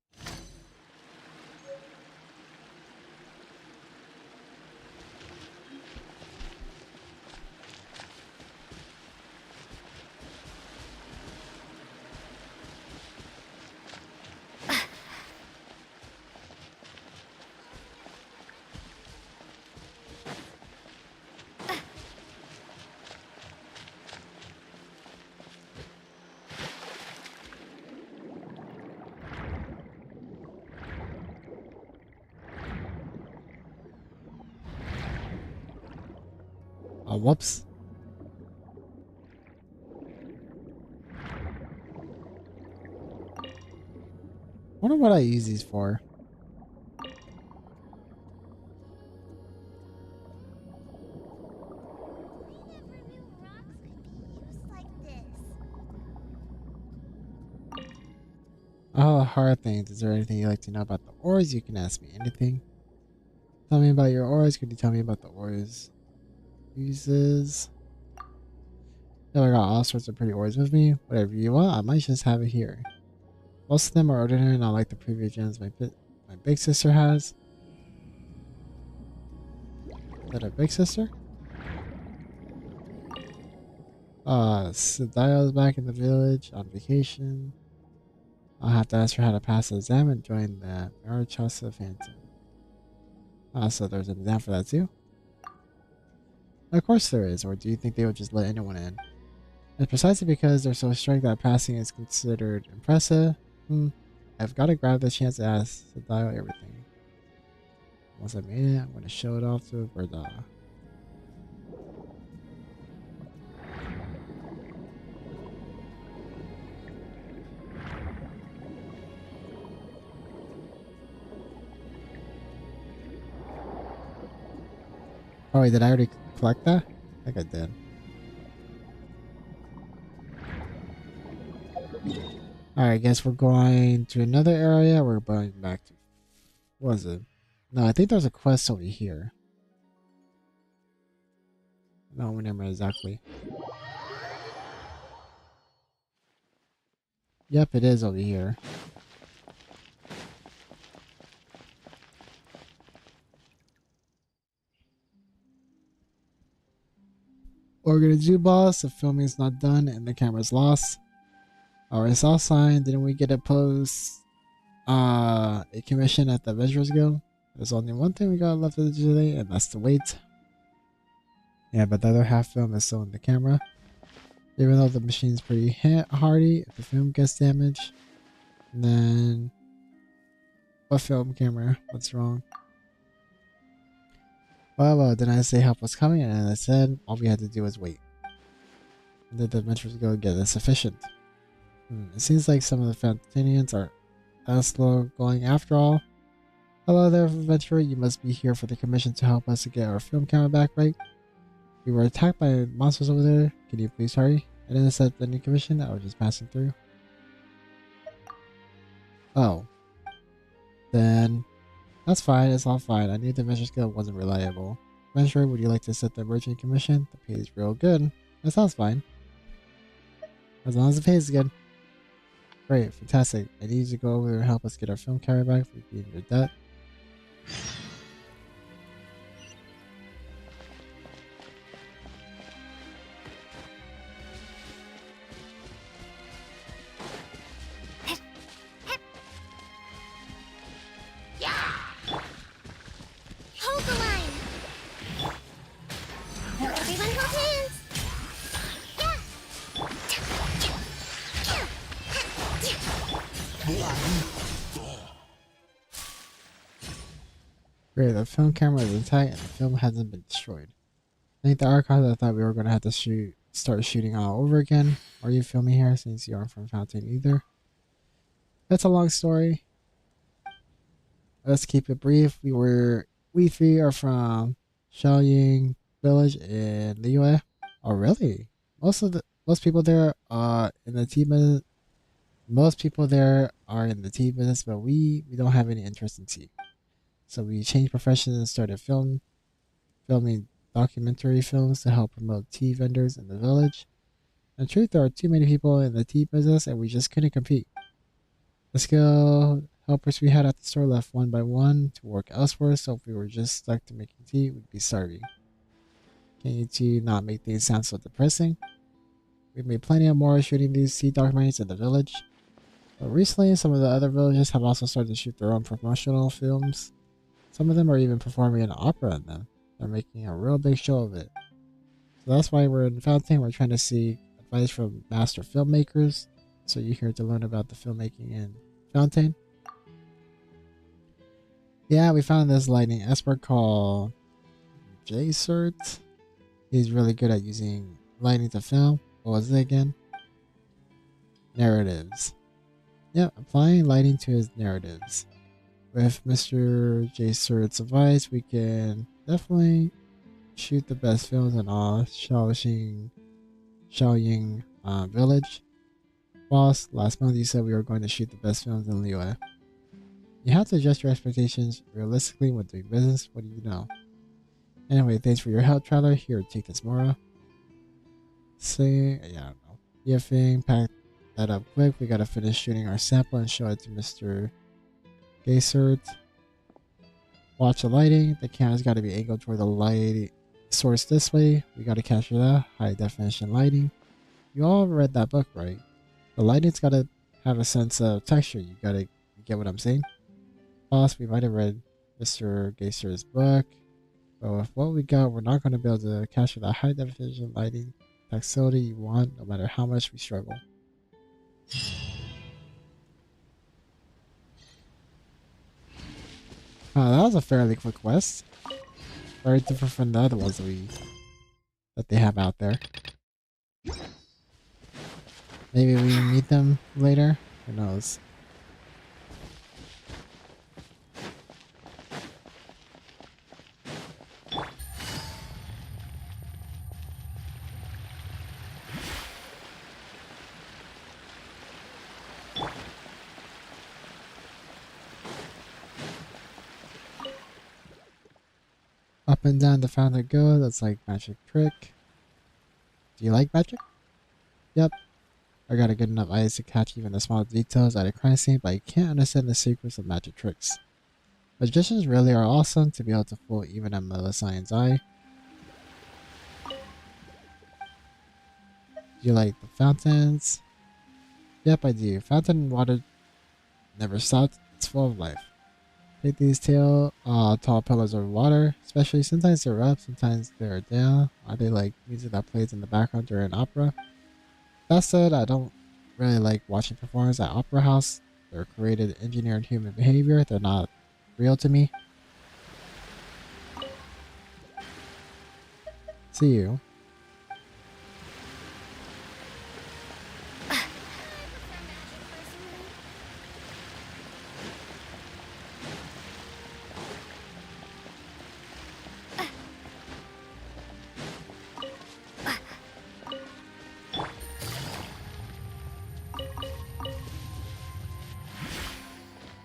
Oh, whoops. Wonder what I use these for. Oh, hard things. Is there anything you'd like to know about the ores? You can ask me anything. Tell me about your ores. Could you tell me about the ores uses? Yeah, I got all sorts of pretty ores with me. Whatever you want, I might just have it here. Most of them are ordinary, not like the previous gems my big sister has. Is that a big sister? Sadia's back in the village on vacation. I'll have to ask her how to pass the exam and join the Moderators of Fontaine. So there's an exam for that too? Of course there is, or do you think they would just let anyone in? And precisely because they're so strict that passing is considered impressive, I've got to grab the chance to ask to dial everything. Once I made it, I'm going to show it off to Verda. Oh wait, did I already collect that? I think I did. Alright, I guess we're going to another area. We're going back to... What was it? No, I think there's a quest over here. I don't remember exactly. Yep, it is over here. What we're gonna do, boss, the filming's not done and the camera's lost. Alright, saw sign. Didn't we get a post a commission at the Adventurers Guild? There's only one thing we got left to do today, and that's to wait. Yeah, but the other half film is still in the camera. Even though the machine's pretty hardy, if the film gets damaged, then... What film camera? What's wrong? Well, didn't I say help was coming? And I said all we had to do was wait. And did the Adventurers Guild get insufficient? It seems like some of the Fontanians are slow going after all. Hello there, adventurer. You must be here for the commission to help us to get our film camera back, right? We were attacked by monsters over there. Can you please hurry? I didn't accept any commission. I was just passing through. Oh. Then... That's fine. It's all fine. I knew the Adventurers Guild wasn't reliable. Adventurer, would you like to set the emergency commission? The pay is real good. That sounds fine. As long as the pay is good. Great, fantastic. I need you to go over there and help us get our film camera back for being your debt. Hold the line. Everyone hold hands. Great, the film camera is intact and the film hasn't been destroyed. I think the archives, I thought we were going to have to start shooting all over again. Are you filming here since you aren't from Fontaine either? That's a long story. Let's keep it brief. We three are from Xiaoying village in Liyue. Oh really? Most people there are in the tea business. Most people there are in the tea business, but we don't have any interest in tea. So we changed professions and started filming documentary films to help promote tea vendors in the village. In truth, there are too many people in the tea business and we just couldn't compete. The skilled helpers we had at the store left one by one to work elsewhere, so if we were just stuck to making tea, we'd be starving. Can you two not make things sound so depressing? We've made plenty of more shooting these tea documentaries in the village. But recently, some of the other villages have also started to shoot their own promotional films. Some of them are even performing an opera in them. They're making a real big show of it. So that's why we're in Fontaine. We're trying to seek advice from master filmmakers. So you're here to learn about the filmmaking in Fontaine. Yeah, we found this lighting expert called J-Cert. He's really good at using lighting to film. What was it again? Narratives. Yep, applying lighting to his narratives. With Mr. J-Cert's advice, we can definitely shoot the best films in all Xiaoying village. Boss, last month you said we were going to shoot the best films in Liyue. You have to adjust your expectations realistically when doing business. What do you know? Anyway, thanks for your help, traveler. Here, take this Mora. Say, yeah, I don't know. Yeah, thing, pack that up quick. We gotta finish shooting our sample and show it to Mr. J-Cert. Watch the lighting. The camera's gotta be angled toward the light source this way. We gotta capture that high definition lighting. You all read that book, right? The lighting's gotta have a sense of texture. You get what I'm saying? Boss, we might have read Mr. J-Cert's book, but with what we got, we're not going to be able to capture that high definition lighting facility you want, no matter how much we struggle. That was a fairly quick quest. Very different from the other ones that they have out there. Maybe we meet them later. Who knows? Up and down the fountain go. That's like magic trick. Do you like magic? Yep. I got a good enough eyes to catch even the small details at a crime scene, but you can't understand the secrets of magic tricks. Magicians really are awesome to be able to fool even a Meliscien's eye. Do you like the fountains? Yep, I do. Fountain water never stops. It's full of life. Take these tall pillars of water, especially sometimes they're up, sometimes they're down. Are they like music that plays in the background during an opera? That said, I don't really like watching performers at Opera House. They're created, engineered human behavior. They're not real to me. See you.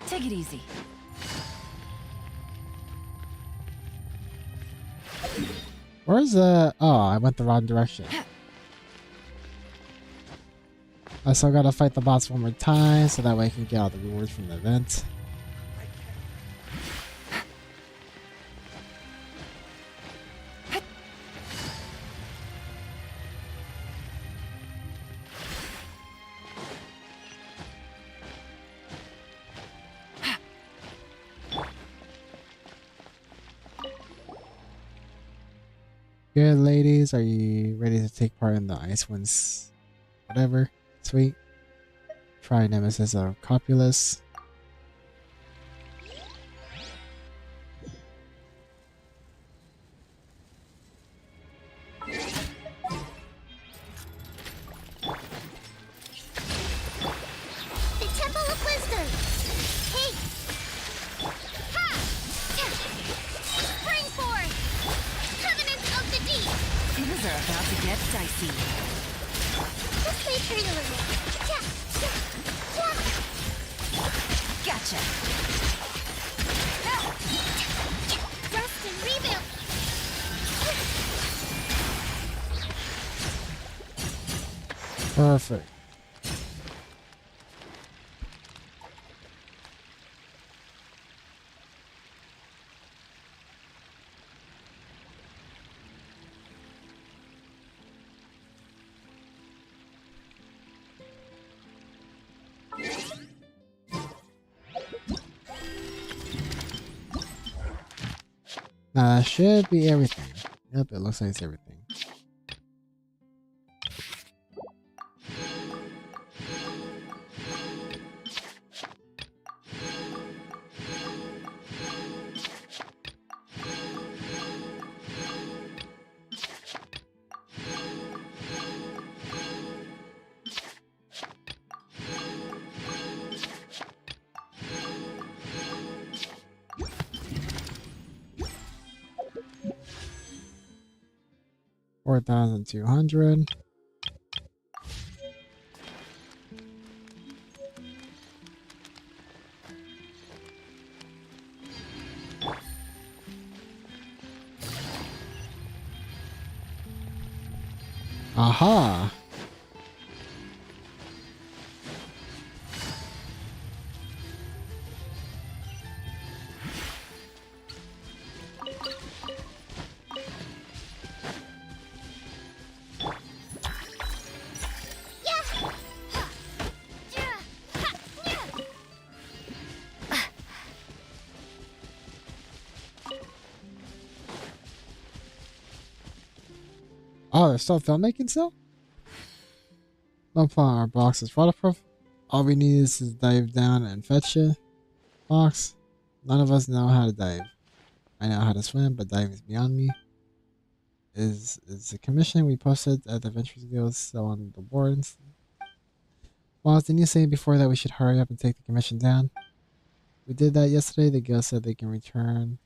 Take it easy. Where's the... Oh, I went the wrong direction. I still gotta fight the boss one more time, so that way I can get all the rewards from the event. Good ladies, are you ready to take part in the Icewind's whatever? Sweet. Try Nemesis of Copulus. The Temple of Wisdom. Hey. Ha! Yeah. Spring forth. Covenant of the Deep. Things are about to get dicey. This may turn a little. Yeah. Yeah. Gotcha. Rest and rebuild. Perfect. Now that should be everything. Yep, it looks like it's everything. $4,200. Aha! Oh, they're still filmmaking still? No problem. Our box is waterproof. All we need is to dive down and fetch it. Box. None of us know how to dive. I know how to swim, but diving is beyond me. Is the commission we posted at the Adventures Guild still on the boards? Boss, didn't you say before that we should hurry up and take the commission down? We did that yesterday. The guild said they can return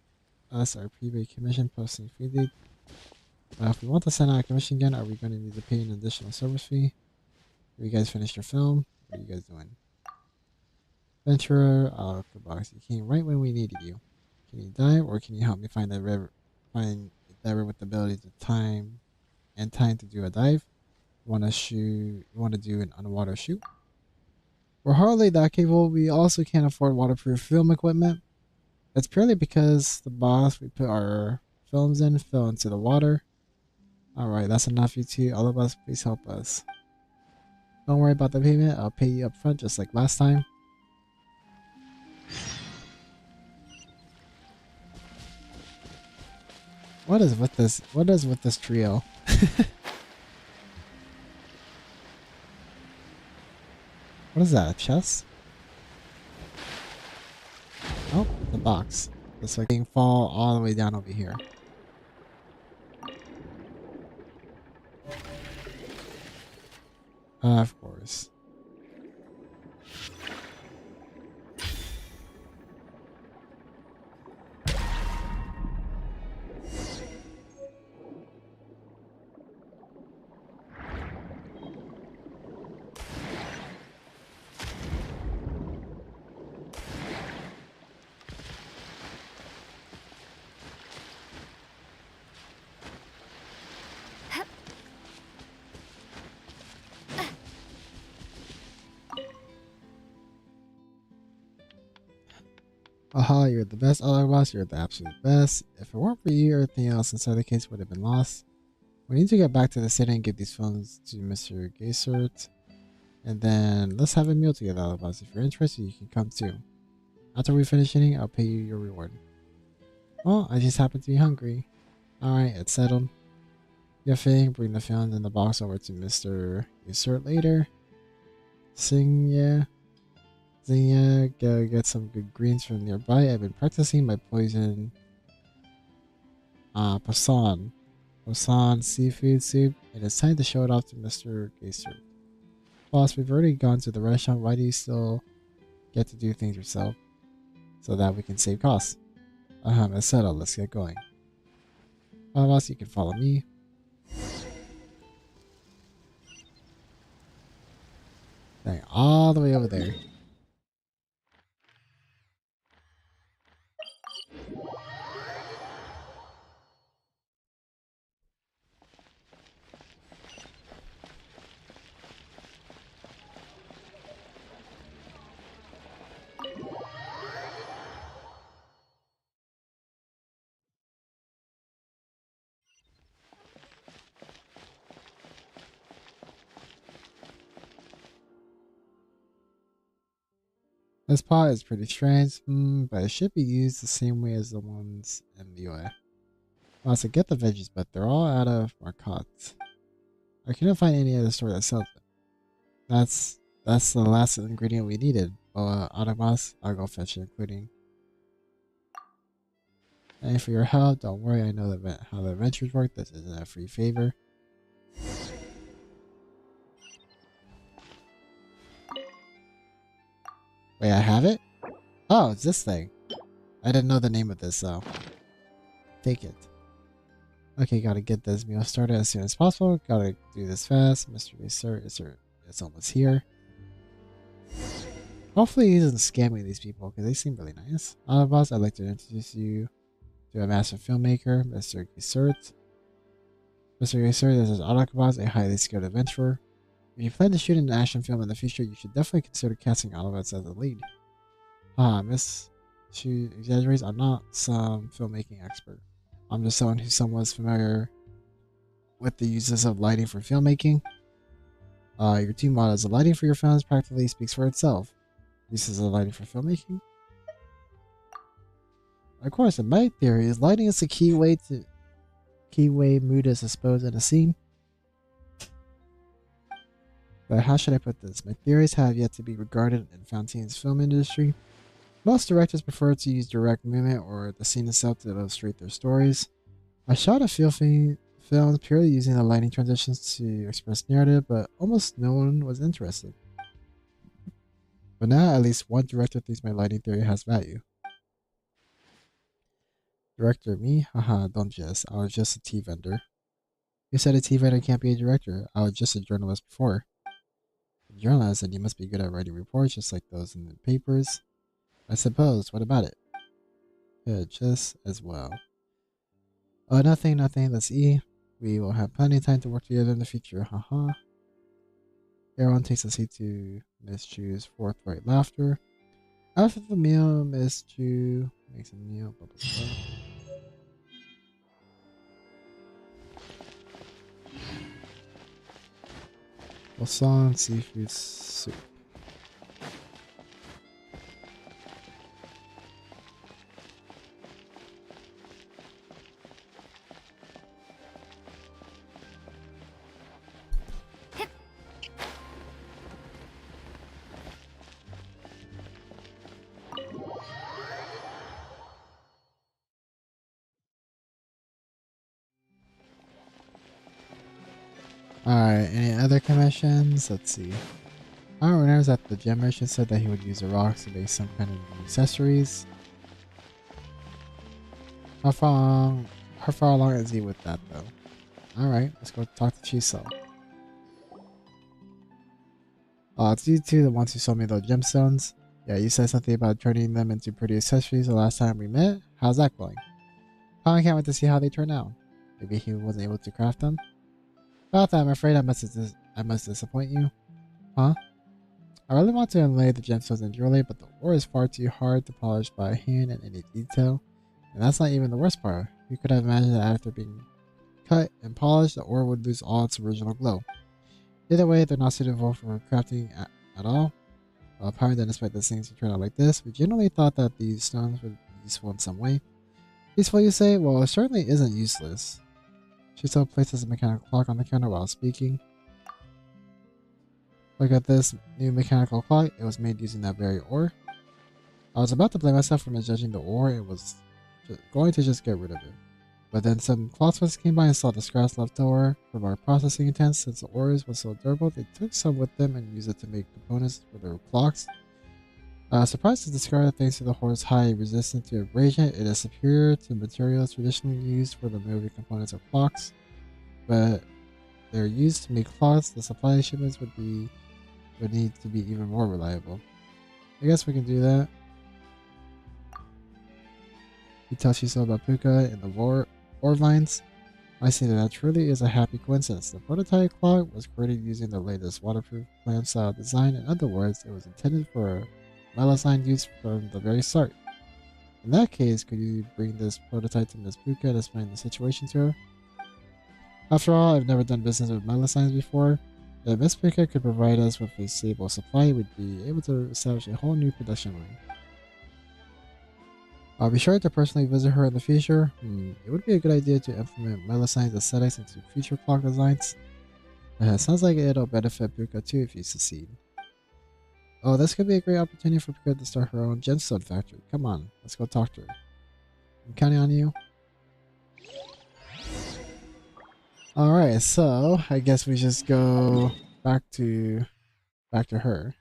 us our prepaid commission posting fee date. But if we want to send out a commission again, are we going to need to pay an additional service fee? Have you guys finished your film? What are you guys doing? Venturer, Arukubox, you came right when we needed you. Can you dive, or can you help me find a diver with the ability to time to do a dive? Want to do an underwater shoot? We're hardly that capable. We also can't afford waterproof film equipment. It's purely because the box we put our films in fell into the water. Alright, that's enough, you two. All of us, please help us. Don't worry about the payment. I'll pay you up front just like last time. What is with this trio? What is that, a chest? Oh, the box. Looks like it can fall all the way down over here. Of course. Aha, you're the best, Arukubox. You're the absolute best. If it weren't for you, everything else inside the case would have been lost. We need to get back to the city and give these phones to Mr. Gaysert. And then let's have a meal together, Arukubox. If you're interested, you can come too. After we finish eating, I'll pay you your reward. Well, I just happen to be hungry. Alright, it's settled. You're fitting, bring the phones and the box over to Mr. Gaysert later. Zinnia, go get some good greens from nearby. I've been practicing my poison poisson seafood soup, and it's time to show it off to Mr. Gaysert. Boss, we've already gone to the restaurant. Why do you still get to do things yourself? So that we can save costs. It's settled. Let's get going. Boss, you can follow me. Dang, all the way over there. This pot is pretty strange, but it should be used the same way as the ones in the UA. Well, so get the veggies, but they're all out of marcotte. I couldn't find any other store that sells them. That's the last ingredient we needed. Arukubox, I'll go fetch it, including. And for your help, don't worry, I know how the adventures work. This isn't a free favor. Wait, I have it? Oh, it's this thing. I didn't know the name of this, so. Take it. Okay, gotta get this meal started as soon as possible. Gotta do this fast. Mr. Gaysert, it's almost here. Hopefully he isn't scamming these people, because they seem really nice. Boss, I'd like to introduce you to a master filmmaker, Mr. Gaysert. Mr. Gaysert, this is Arukubox, a highly skilled adventurer. If you plan to shoot an action film in the future, you should definitely consider casting Arukubox as the lead. Miss, she exaggerates. I'm not some filmmaking expert. I'm just someone who's somewhat familiar with the uses of lighting for filmmaking. Your team model as the lighting for your films practically speaks for itself. Uses of lighting for filmmaking? Of course, in my theory, lighting is the key way mood is exposed in a scene. But how should I put this? My theories have yet to be regarded in Fontaine's film industry. Most directors prefer to use direct movement or the scene itself to illustrate their stories. I shot a few films purely using the lighting transitions to express narrative, but almost no one was interested. But now at least one director thinks my lighting theory has value. Director me? Haha, don't jest. I was just a tea vendor. You said a tea vendor can't be a director. I was just a journalist before. A journalist, and you must be good at writing reports just like those in the papers. I suppose. What about it? Good, just as well. Oh, nothing. Let's eat. We will have plenty of time to work together in the future. Haha. Everyone takes a seat to Miss Chu's forthright laughter. After the meal, Miss Chu makes a meal. Blah, blah, blah. Bosan seafood soup. Alright, any other commissions? Let's see. Our owners at the gem merchant said that he would use the rocks to make some kind of new accessories. How far along is he with that though? Alright, let's go talk to Chiso. It's you two, the ones who sold me those gemstones. Yeah, you said something about turning them into pretty accessories the last time we met. How's that going? I can't wait to see how they turn out. Maybe he wasn't able to craft them. About that, I'm afraid I must disappoint you. Huh? I really want to inlay the gemstones in jewelry, but the ore is far too hard to polish by hand in any detail. And that's not even the worst part. You could have imagined that after being cut and polished, the ore would lose all its original glow. Either way, they're not suitable for crafting at all. Apparently, despite the things to turn out like this, we generally thought that these stones would be useful in some way. Useful, you say? Well, it certainly isn't useless. She still places a mechanical clock on the counter while speaking. Look at this new mechanical clock. It was made using that very ore. I was about to blame myself for misjudging the ore and was going to just get rid of it. But then some clocksmiths came by and saw the scraps left over from our processing intents. Since the ores was so durable, they took some with them and used it to make components for their clocks. Surprised to discover that thanks to the ore's high resistance to abrasion, it is superior to materials traditionally used for the moving components of clocks. But they're used to make clocks. The supply shipments would need to be even more reliable. I guess we can do that. He tells you so about Puka and the ore vines. I see that truly is a happy coincidence. The prototype clock was created using the latest waterproof clam style design. In other words, it was intended for a Melusine use from the very start. In that case, could you bring this prototype to Miss Puka and explain the situation to her? After all, I've never done business with Melusines before. If Miss Puka could provide us with a stable supply, we'd be able to establish a whole new production line. I'll be sure to personally visit her in the future. It would be a good idea to implement Melusine's aesthetics into future clock designs. Sounds like it'll benefit Puka too if you succeed. Oh, this could be a great opportunity for Puka to start her own gemstone factory. Come on, let's go talk to her. I'm counting on you. Alright, so I guess we just go back to her.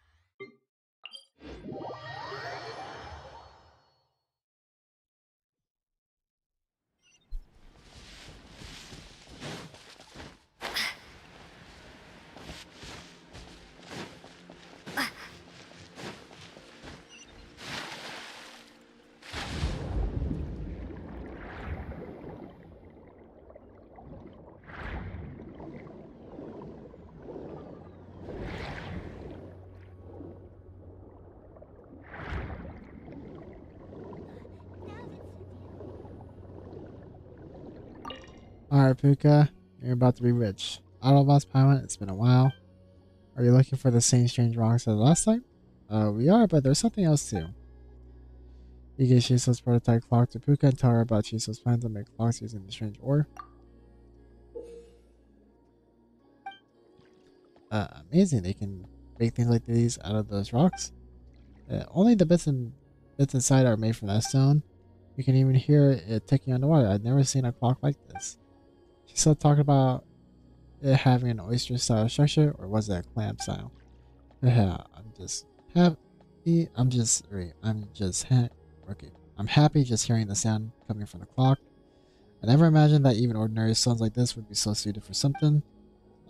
Alright, Puka, you're about to be rich. Autobots pilot, it's been a while. Are you looking for the same strange rocks as last time? We are, but there's something else too. You gave Shiso's prototype clock to Puka and tell her about Shiso's plan to make clocks using the strange ore. amazing. They can make things like these out of those rocks. Only the bits inside are made from that stone. You can even hear it ticking underwater. I've never seen a clock like this. She's still talking about it having an oyster style structure, or was it a clam style? Yeah, I'm just happy. Okay. I'm happy just hearing the sound coming from the clock. I never imagined that even ordinary sounds like this would be so suited for something.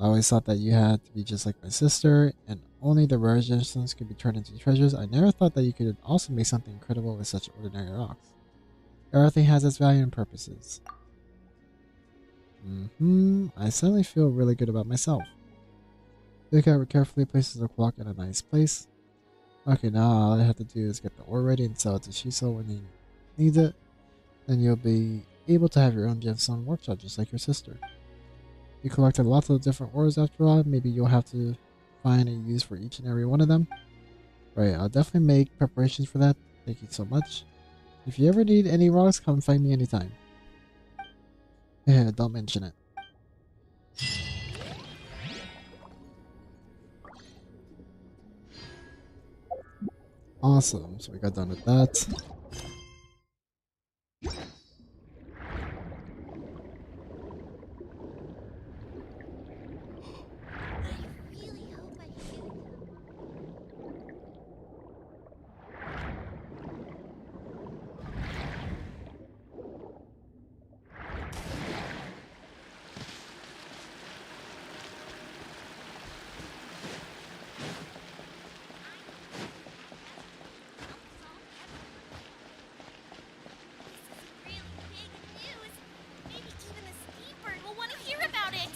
I always thought that you had to be just like my sister, and only the rarest gemstones could be turned into treasures. I never thought that you could also make something incredible with such ordinary rocks. Everything has its value and purposes. I suddenly feel really good about myself. Luca carefully places the clock in a nice place. Okay, now all I have to do is get the ore ready and sell it to Shiso when he needs it. Then you'll be able to have your own gemstone workshop just like your sister. You collected lots of different ores after all. Maybe you'll have to find a use for each and every one of them. Right, I'll definitely make preparations for that. Thank you so much. If you ever need any rocks, come find me anytime. Yeah, don't mention it. Awesome, so we got done with that. Really hope I shoot them. This is really big news. Maybe even the Steambird will want to hear about it.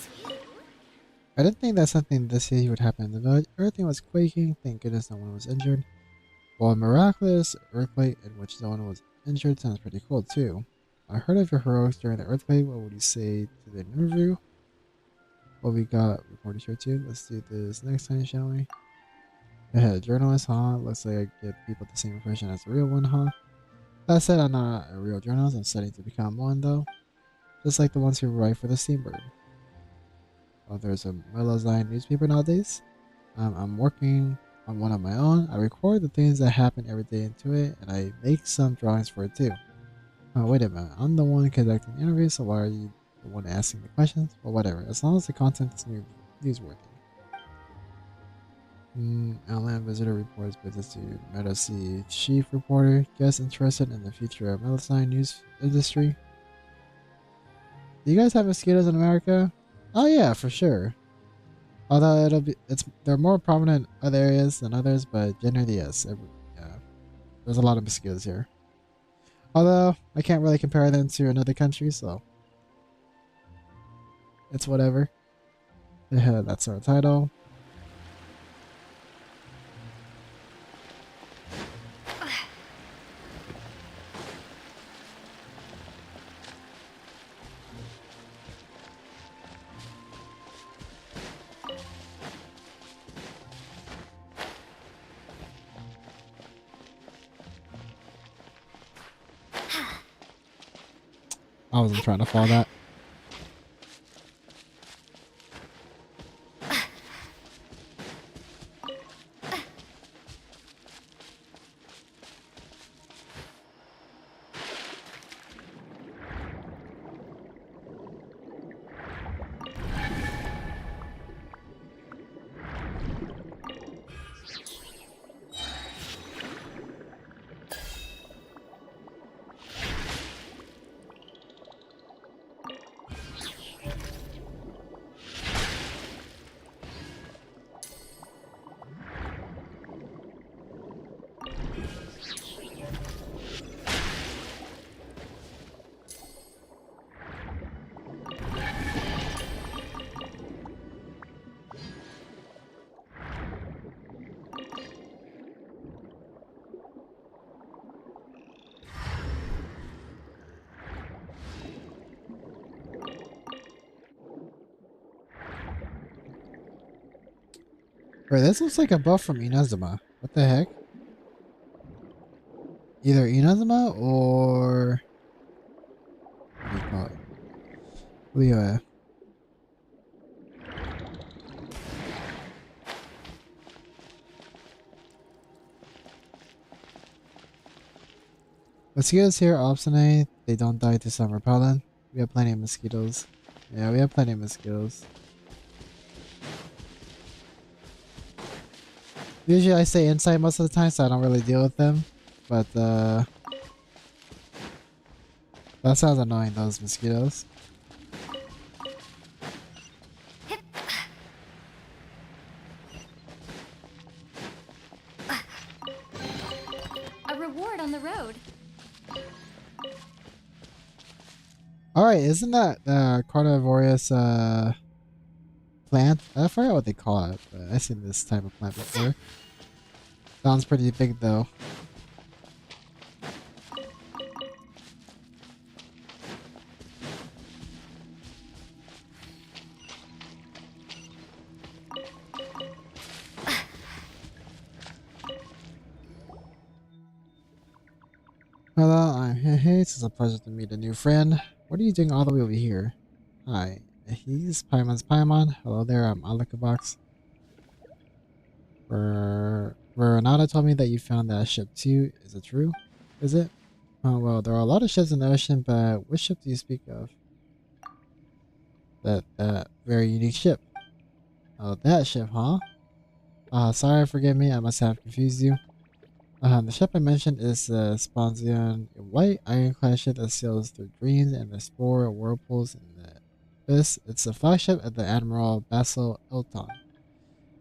I didn't think that something this huge would happen in the village. Everything was quaking. Thank goodness no one was injured. Well, a miraculous earthquake in which no one was injured sounds pretty cool too. I heard of your heroics during the earthquake. What would you say to the interview? Well, we got reporters here too. Let's do this next time, shall we? Yeah, journalist, huh? Looks like I give people the same impression as the real one, huh? That said, I'm not a real journalist. I'm studying to become one, though. Just like the ones who write for the Steambird. Well, there's a Melazine newspaper nowadays. I'm working on one of my own. I record the things that happen every day into it, and I make some drawings for it too. Oh, wait a minute. I'm the one conducting the interview, so why are you the one asking the questions? Well, whatever. As long as the content is newsworthy. Outland visitor reports business to Meadow chief reporter. Guest interested in the future of Melazine news industry. Do you guys have mosquitoes in America? Oh yeah, for sure. Although they're more prominent in other areas than others, but generally yes. Yeah, there's a lot of mosquitoes here. Although I can't really compare them to another country, so it's whatever. Yeah, that's our title. I wasn't trying to follow that. Wait, this looks like a buff from Inazuma. What the heck? Either Inazuma or... what do you call it? Leo. Mosquitoes here are obstinate. They don't die to some repellent. We have plenty of mosquitoes. Yeah, we have plenty of mosquitoes. Usually I stay inside most of the time, so I don't really deal with them. But that sounds annoying, those mosquitoes. A reward on the road. Alright, isn't that carnivorous plant? I forgot what they call it, but I've seen this type of plant before. Sounds pretty big though. Hello, I'm Hey. It's a pleasure to meet a new friend. What are you doing all the way over here? Hi, he's Paimon's Paimon. Hello there, I'm Arukubox. Renata told me that you found that ship too. Is it true? Is it? Oh well, there are a lot of ships in the ocean, but which ship do you speak of? That very unique ship. Oh, that ship, huh? Sorry, forgive me, I must have confused you. The ship I mentioned is the Sponzion, a white ironclad ship that sails through dreams and the spore whirlpools in the abyss. It's the flagship of the Admiral Basil Elton.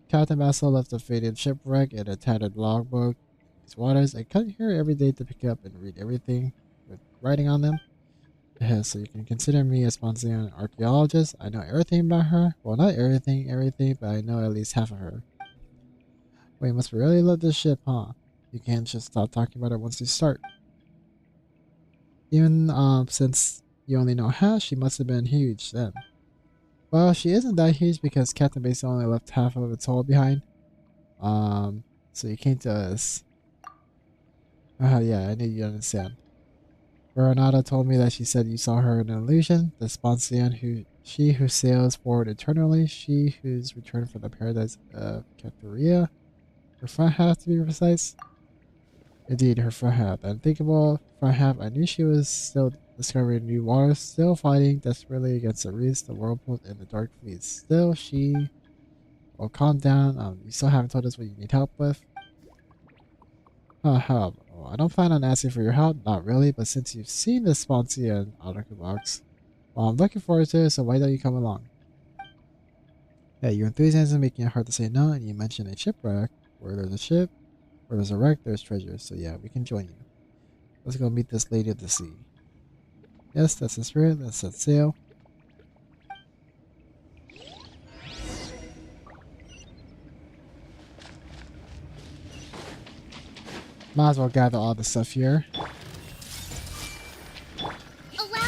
Captain Basil left a faded shipwreck and a tattered logbook in these waters. I come here every day to pick up and read everything with writing on them. So you can consider me a Sponzion archaeologist. I know everything about her. Well, not everything, but I know at least half of her. Well, you must really love this ship, huh? You can't just stop talking about it once you start. Even since you only know half, she must have been huge then. Well, she isn't that huge because Captain Basin only left half of its hull behind. So you came to us. Yeah, I knew you'd understand. Renata told me that she said you saw her in an illusion. The Sponsian she who sails forward eternally, she who's returned from the paradise of Catharia. Her front half to be precise. Indeed, her front half. The unthinkable front half. I knew she was still discovering new waters, still fighting desperately against the reefs, the whirlpools, and the dark fleets. Still, she... Well, calm down. You still haven't told us what you need help with. Help. Well, I don't plan on asking for your help, not really, but since you've seen this sponsor in Arukubox, well, I'm looking forward to it, so why don't you come along? Yeah, your enthusiasm making it hard to say no, and you mentioned a shipwreck. Where there's a ship, where there's a wreck, there's treasure. So yeah, we can join you. Let's go meet this lady of the sea. Yes, that's the spirit. Let's set sail. Might as well gather all the stuff here. Allow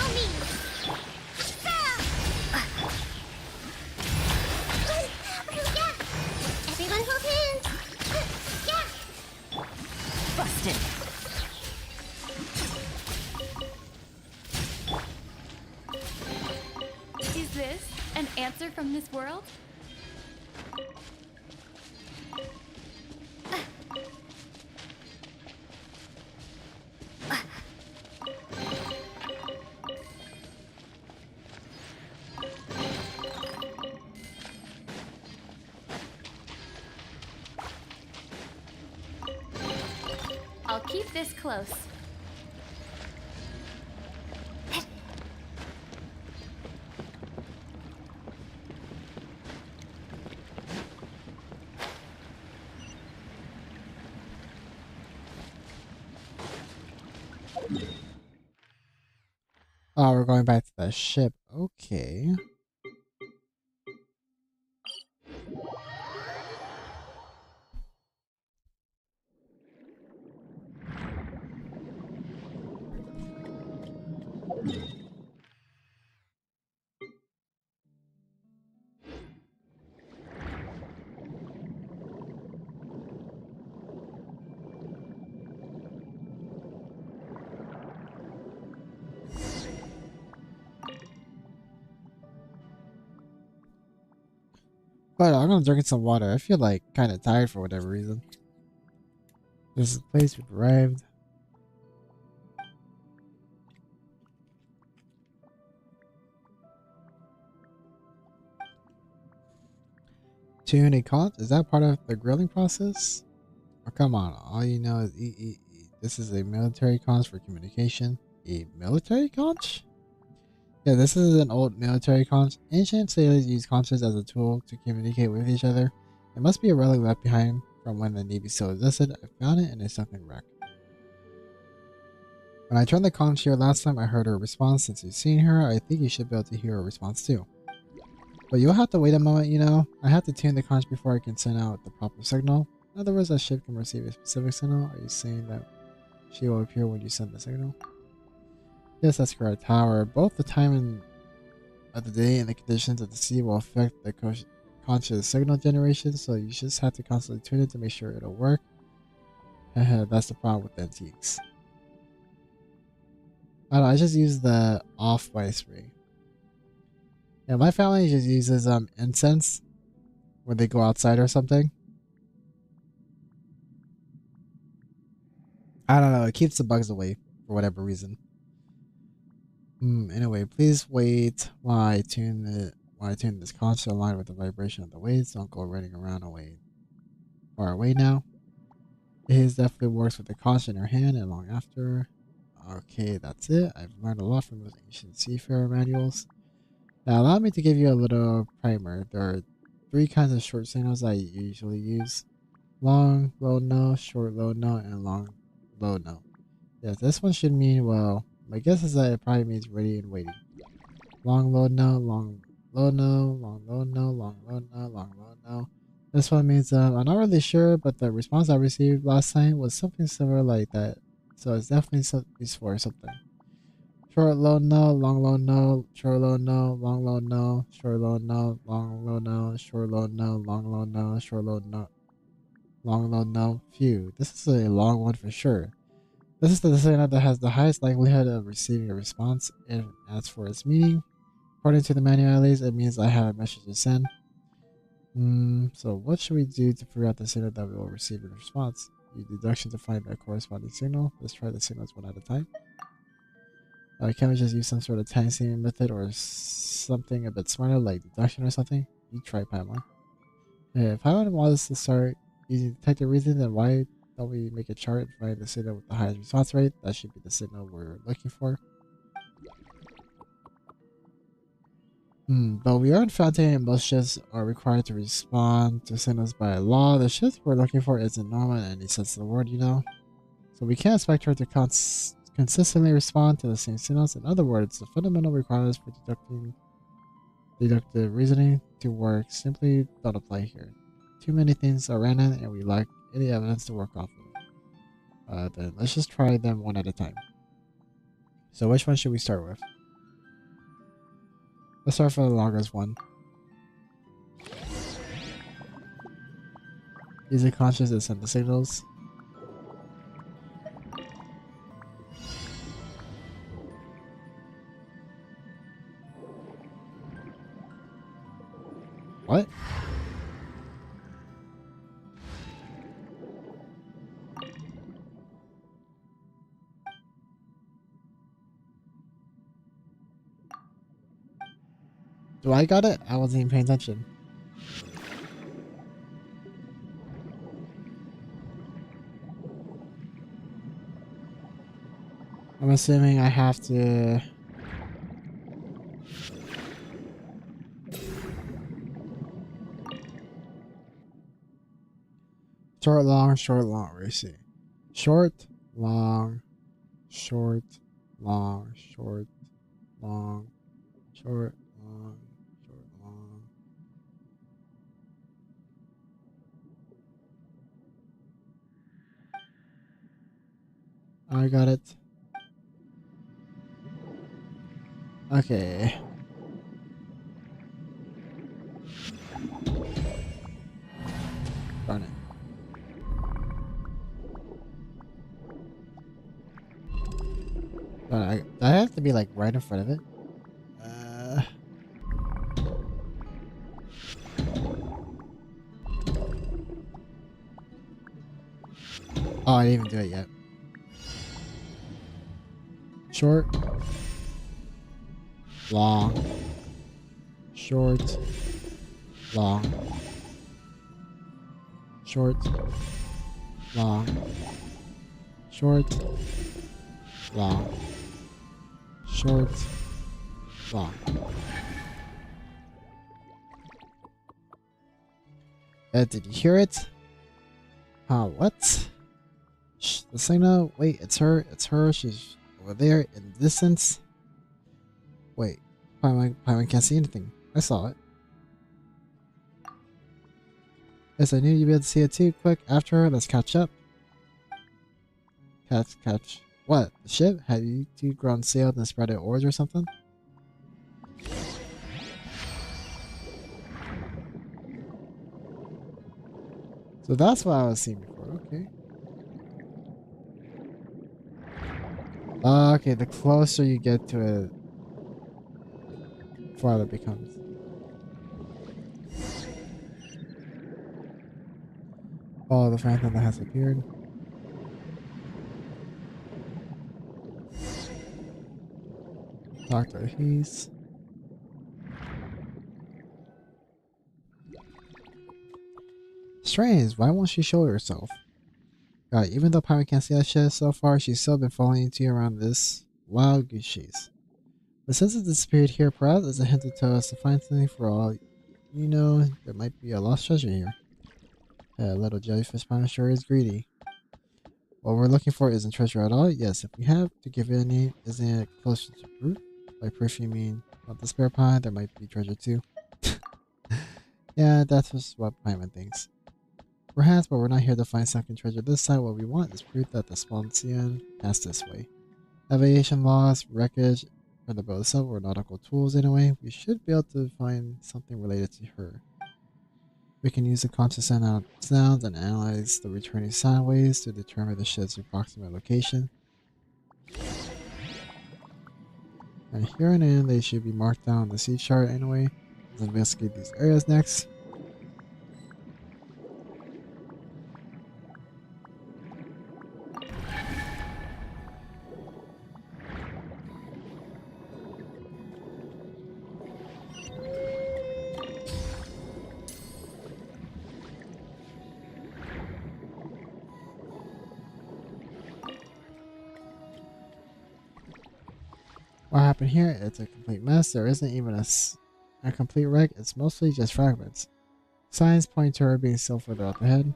me. Yeah. Everyone hold hands. Yeah. Busted. Is this an answer from this world? I'll keep this close. Oh, we're going back to the ship. Okay. But I'm gonna drink some water. I feel like kind of tired for whatever reason. This is the place we've arrived. Tune a conch? Is that part of the grilling process? Oh, come on. All you know is eat, eat, eat. This is a military conch for communication. A military conch? Yeah, this is an old military conch. Ancient sailors used conches as a tool to communicate with each other. It must be a relic left behind from when the Navy still existed. I found it in a sunken wreck. When I turned the conch here last time, I heard her response. Since you've seen her, I think you should be able to hear her response too. But you'll have to wait a moment, you know. I have to tune the conch before I can send out the proper signal. In other words, a ship can receive a specific signal. Are you saying that she will appear when you send the signal? Yes, that's correct. However, both the time of the day and the conditions of the sea will affect the conch's signal generation, so you just have to constantly tune it to make sure it'll work. That's the problem with antiques. I don't know, I just use the off-white spray. Yeah, my family just uses incense when they go outside or something. I don't know, it keeps the bugs away for whatever reason. Anyway, please wait while I tune this conch to align with the vibration of the waves. Don't go running around away far away now. His definitely works with the conch in your hand and long after. Okay, that's it. I've learned a lot from those ancient seafarer manuals. Now allow me to give you a little primer. There are 3 kinds of short signals I usually use. Long, low note, short, low note, and long, low note. Yes, this one should mean, well, my guess is that it probably means ready and waiting. Long, low note, long, low note, long, low note, long, low note, long, low note. This one means, I'm not really sure, but the response I received last time was something similar like that. So it's definitely used for something. Short low note, long low note, short low note, long low note, short low note, long low note, short low note, long low note, short low note, long low note. Phew, this is a long one for sure. This is the signal that has the highest likelihood of receiving a response, and as for its meaning, according to the manual at least, it means I have a message to send. So what should we do to figure out the signal that we will receive in response? Use deduction to find the corresponding signal. Let's try the signals one at a time. Can't we just use some sort of time saving method or something a bit smarter like deduction or something? You try, Paimon. Yeah, if Paimon wants us to start using detective reasoning, then why don't we make a chart and find the signal with the highest response rate? That should be the signal we're looking for. But we are in Fontaine and most ships are required to respond to signals by law. The ship we're looking for isn't normal in any sense of the word, you know? So we can't expect her to consistently respond to the same signals. In other words, the fundamental requirements for deductive reasoning to work simply don't apply here. Too many things are random and we lack any evidence to work off of. Then let's just try them one at a time. So which one should we start with? Let's start for the longest one. Use the conscious and send the signals. What? Do I got it? I wasn't even paying attention. I'm assuming I have to... Short, long, let's see. Short, long, short, long, short, long, short, long, short, long. I got it. Okay. Darn it. I have to be like right in front of it. Oh, I didn't even do it yet. Short, long, short, long, short, long, short, long, short, long. Did you hear it? What? Shh, the signal. Wait, it's her. It's her. She's over there in the distance. Wait, Paimon can't see anything. I saw it. Yes, I knew you'd be able to see it too. Quick, after her, let's catch up. Catch. What? The ship? Have you two grown sailed and spread out oars or something? So that's what I was seeing before. Okay. Okay, the closer you get to it, the farther it becomes. Oh, the phantom that has appeared. Dr. Heath. Strange, why won't she show herself? God, even though Pirate can't see that shit so far, she's still been following you around this wild goose chase. But since it disappeared here, perhaps it's a hint to tell us to find something for all you know. There might be a lost treasure here. That little jellyfish pirate sure is greedy. What we're looking for isn't treasure at all. Yes, if we have to give it a name, isn't it closer to proof? By proof you mean not the spare pie, there might be treasure too. Yeah, that's just what Paimon thinks. Perhaps, but we're not here to find sunken treasure this time. What we want is proof that the Sponsian passed this way. Navigation logs, wreckage, or the boat itself, or nautical tools anyway. We should be able to find something related to her. We can use the conscious sounds and analyze the returning sound waves to determine the ship's approximate location. And here and in, they should be marked down on the sea chart anyway. Let's investigate these areas next. What happened here? It's a complete mess. There isn't even a complete wreck. It's mostly just fragments. Signs point to her being still further out ahead.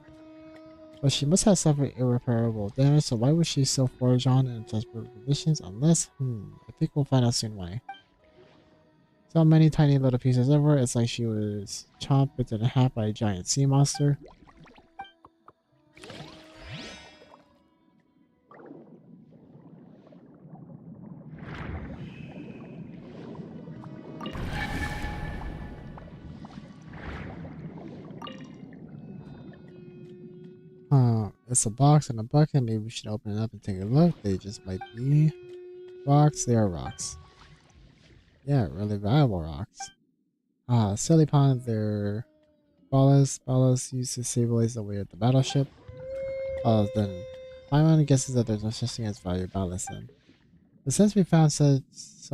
But she must have suffered irreparable damage, so why was she still forged on in such brutal conditions? Unless, I think we'll find out soon why. So many tiny little pieces of her, it's like she was chomped in half by a giant sea monster. It's a box and a bucket. Maybe we should open it up and take a look. They just might be rocks. They are rocks. Yeah, really valuable rocks. Silly pond. They're ballast. Ballast used to stabilize the weight of the battleship. Then Paimon guesses that there's no such thing as value ballast then. But since we found so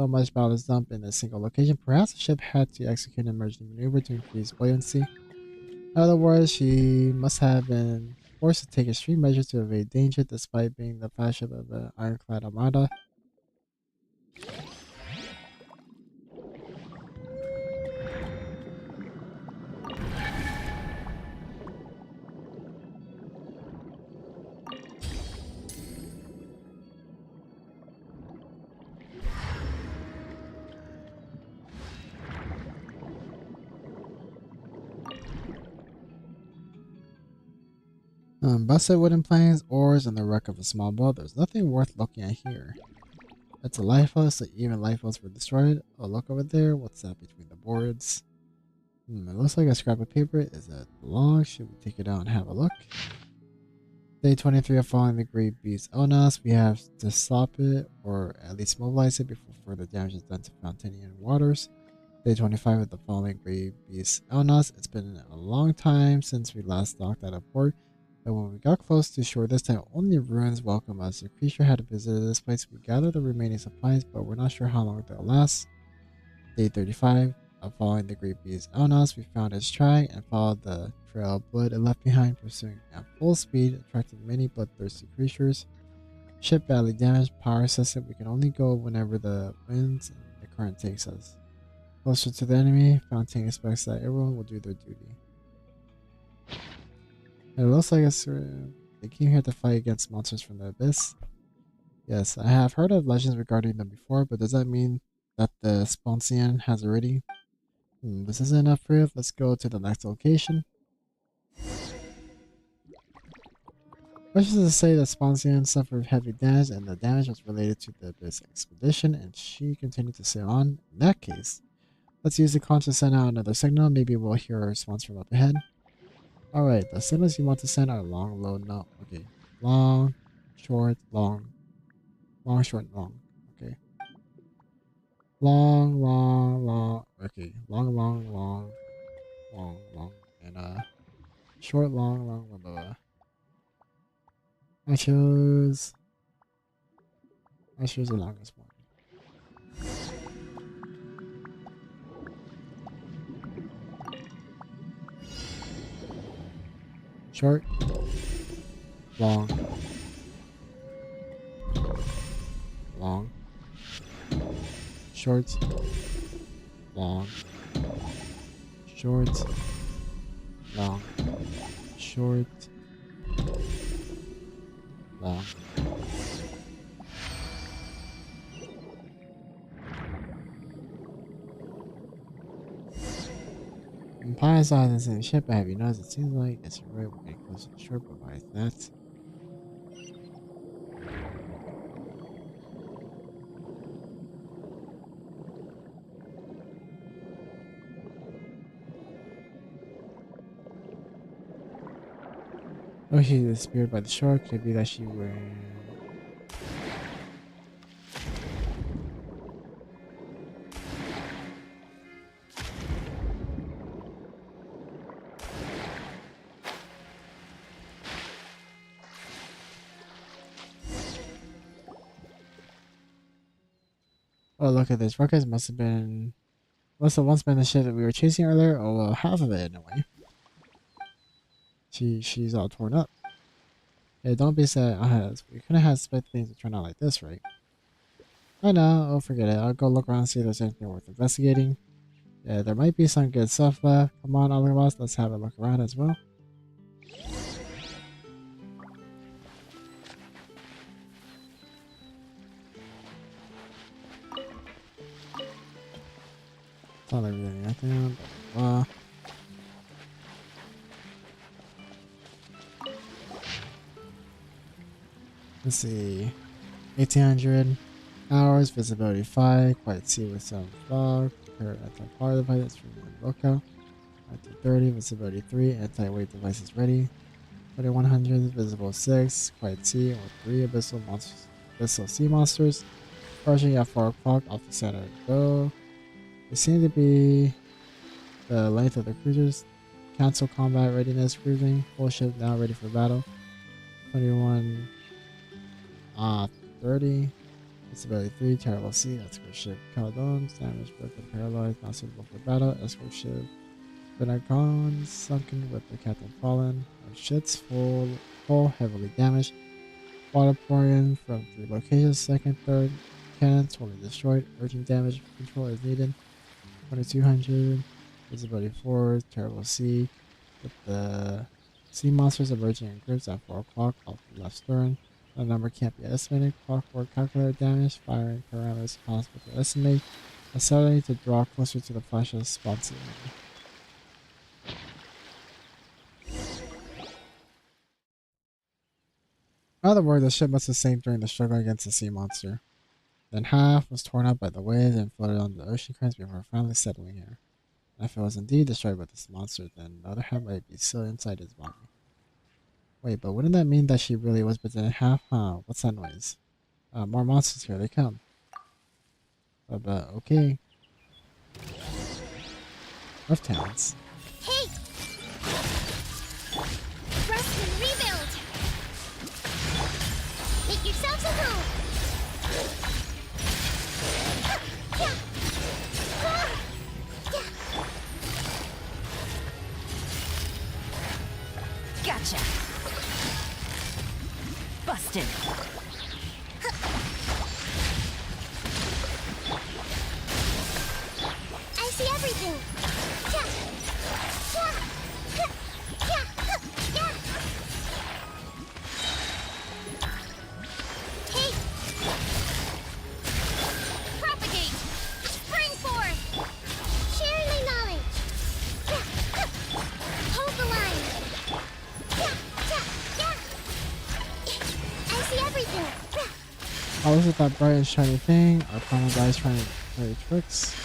much ballast dumped in a single location, perhaps the ship had to execute an emergency maneuver to increase buoyancy. In other words, she must have been forced to take extreme measures to evade danger despite being the flagship of the ironclad armada. Busted wooden planks, oars, and the wreck of a small boat. There's nothing worth looking at here. It's a lifeboat, so even lifeboats were destroyed. Oh, look over there. What's that between the boards? It looks like a scrap of paper. Is that long? Should we take it out and have a look? Day 23 of following the Great Beast Elnas. We have to stop it, or at least mobilize it before further damage is done to Fontaine waters. Day 25 of the following Great Beast Elnas. It's been a long time since we last docked at a port. But when we got close to shore this time, only ruins welcomed us. The creature had visited this place. We gathered the remaining supplies, but we're not sure how long they'll last. Day 35 of following the great beast Elnos, we found its track and followed the trail of blood it left behind, pursuing at full speed, attracting many bloodthirsty creatures. Ship badly damaged, power system. We can only go whenever the winds and the current takes us. Closer to the enemy, Fontaine expects that everyone will do their duty. It looks like they came here to fight against monsters from the abyss. Yes, I have heard of legends regarding them before, but does that mean that the Sponsian has already? This isn't enough proof. Let's go to the next location. Which is to say that Sponsian suffered heavy damage, and the damage was related to the Abyss expedition, and she continued to sail on. In that case, let's use the conch to send out another signal. Maybe we'll hear a response from up ahead. Alright, the signals you want to send are long, low, no. Okay. Long, short, long. Long, short, long. Okay. Long, long, long. Okay. Long, long, long. Long, long. And short, long, long, blah, blah, blah. I chose the longest one. Short, long, long, short, long, short, long, short, long. Implies on the same ship, have you noticed? It seems like it's right we're getting close to the shore, but why is that? Oh, she disappeared by the shore. Could it be that she were... Oh, look at this. Ruckus must have once been the ship that we were chasing earlier. Oh, well, half of it anyway. She's all torn up. Yeah, don't be sad. We couldn't have expected things to turn out like this, right? I know. Oh, forget it. I'll go look around and see if there's anything worth investigating. Yeah, there might be some good stuff left. Come on, otherwise, let's have a look around as well. It's not like we're getting anything. Blah, blah, blah. Let's see. 1800 hours, visibility 5, quiet sea with some fog, prepare anti-fire device from the lookout. 1930, visibility 3, anti-weight devices ready. 2100, visible 6, quiet sea or 3 abyssal sea monsters. Approaching at 4 o'clock off the center. Go. They seem to be the length of the cruisers. Cancel combat readiness cruising. Full ship now ready for battle. 21. 30. Disability 3, terrible sea, escort ship Caldons, damaged, broken, paralyzed, not suitable for battle, escort ship Benacon, sunken with the captain fallen, our ships full, heavily damaged, water pouring in from 3 locations, second, third, cannons fully destroyed, urgent damage control is needed, 2200, visibility 4, terrible sea, with the sea monsters emerging in groups at 4 o'clock off the left stern. The number can't be estimated. Clockwork calculator damage. Firing parameters possible to estimate. Accelerating to draw closer to the flash of Sponsian. In other words, the ship must have sank during the struggle against the sea monster. Then half was torn up by the waves and floated on the ocean currents before finally settling here. And if it was indeed destroyed by this monster, then the other half might be still inside his body. Wait, but wouldn't that mean that she really was bitten in half? Huh, what's that noise? More monsters, here they come. But okay. Rough towns. Hey! Rest and rebuild! Make yourselves a home! Busted. I see everything. Hey! Propagate! Spring forth! Share my knowledge! Hold the line! I see everything! Oh, this is that bright and shiny thing. Our final guy's trying to play tricks.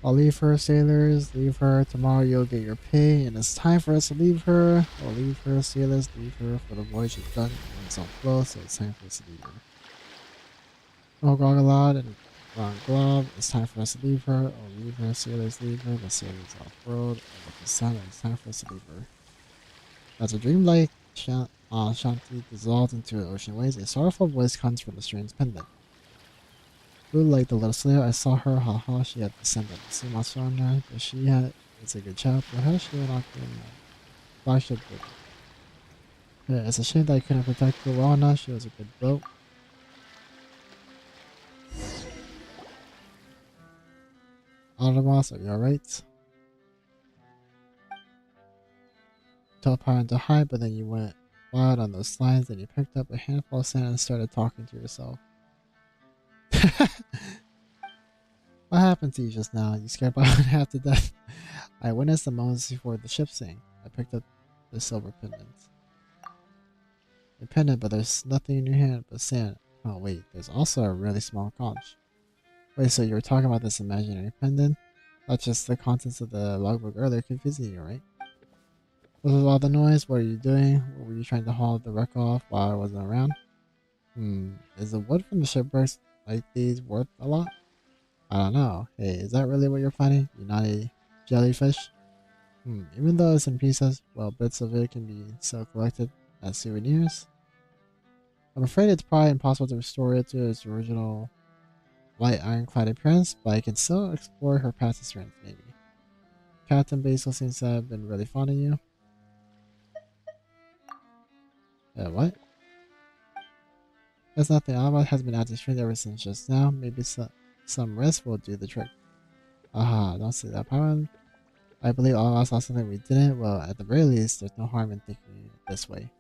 I'll leave her, sailors. Leave her. Tomorrow you'll get your pay, and it's time for us to leave her. I'll leave her, sailors. Leave her, for the voyage is done. It's all close, so it's time for us to leave her. Oh, Gogalad and Ron Glove. It's time for us to leave her. I'll leave her, sailors. Leave her. The sailors off road. And with the sun, it's time for us to leave her. As a dreamlike Shanti dissolved into the ocean waves, a sorrowful voice comes from the strange pendant. Blue like the little slayer, I saw her, haha, she had descended. Sumasana, but she had, it's a good child, but how she went off in flagship boat. Yeah, it's a shame that I couldn't protect her well enough, she was a good boat. Arukubox, are you alright? Told Pyron to hide, but then you went wild on those slides, and you picked up a handful of sand and started talking to yourself. What happened to you just now? You scared Byron half to death. I witnessed the moments before the ship sank. I picked up the silver pendant. A pendant, but there's nothing in your hand but sand. Oh wait, there's also a really small conch. Wait, so you were talking about this imaginary pendant? Not just the contents of the logbook earlier confusing you, right? What was all the noise? What are you doing? Were you trying to haul the wreck off while I wasn't around? Is the wood from the shipwrecks like these worth a lot? I don't know. Hey, is that really what you're planning? You're not a jellyfish? Even though it's in pieces, well, bits of it can be so collected as souvenirs. I'm afraid it's probably impossible to restore it to its original light ironclad appearance, but I can still explore her past experience, maybe. Captain Basil seems to have been really fond of you. What? There's nothing. Alma has been acting strange ever since just now. Maybe some rest will do the trick. Aha, don't say that, Pyron. I believe all of us saw something we didn't. Well, at the very least, there's no harm in thinking this way.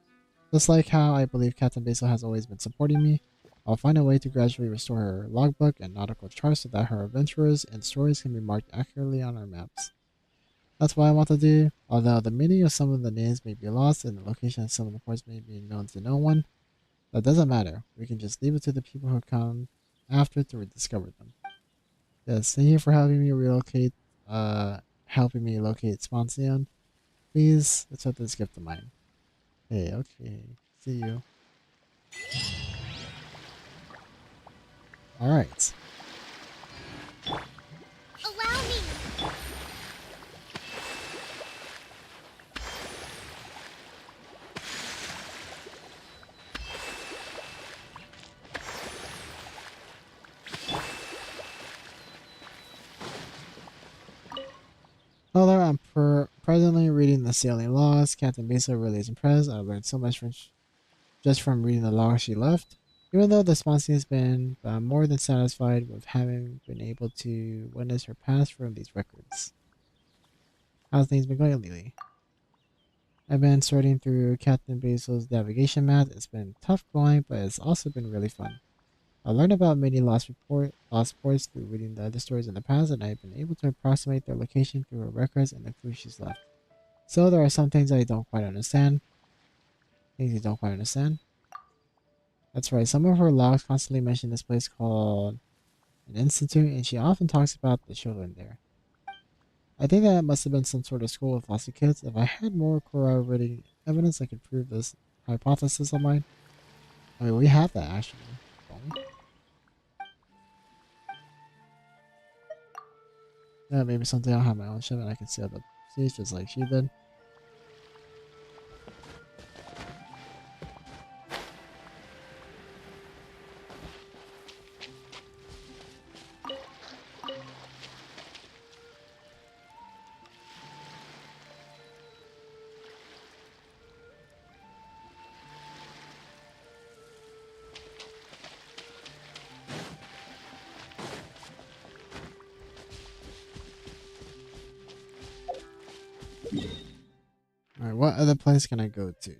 Just like how I believe Captain Basil has always been supporting me, I'll find a way to gradually restore her logbook and nautical charts so that her adventures and stories can be marked accurately on our maps. That's what I want to do. Although the meaning of some of the names may be lost and the location of some of the ports may be known to no one, that doesn't matter. We can just leave it to the people who come after to rediscover them. Yes, thank you for helping me relocate, Sponsion. Please accept this gift of mine. Hey, okay. See you. Alright. Allow me! Although I'm presently reading the sailing logs, Captain Basil really is impressed. I learned so much just from reading the logs she left. Even though the sponsor has been more than satisfied with having been able to witness her past from these records. How's things been going lately? I've been sorting through Captain Basil's navigation map. It's been tough going, but it's also been really fun. I learned about many lost ports through reading the other stories in the past, and I've been able to approximate their location through her records and the clues she's left. So there are some things I don't quite understand. Things you don't quite understand. That's right, some of her logs constantly mention this place called an institute, and she often talks about the children there. I think that must have been some sort of school with lots of kids. If I had more corroborating evidence, I could prove this hypothesis of mine. I mean, we have that actually, don't we? Yeah, maybe someday I'll have my own ship and I can sail the seas just like she did. Alright, what other place can I go to?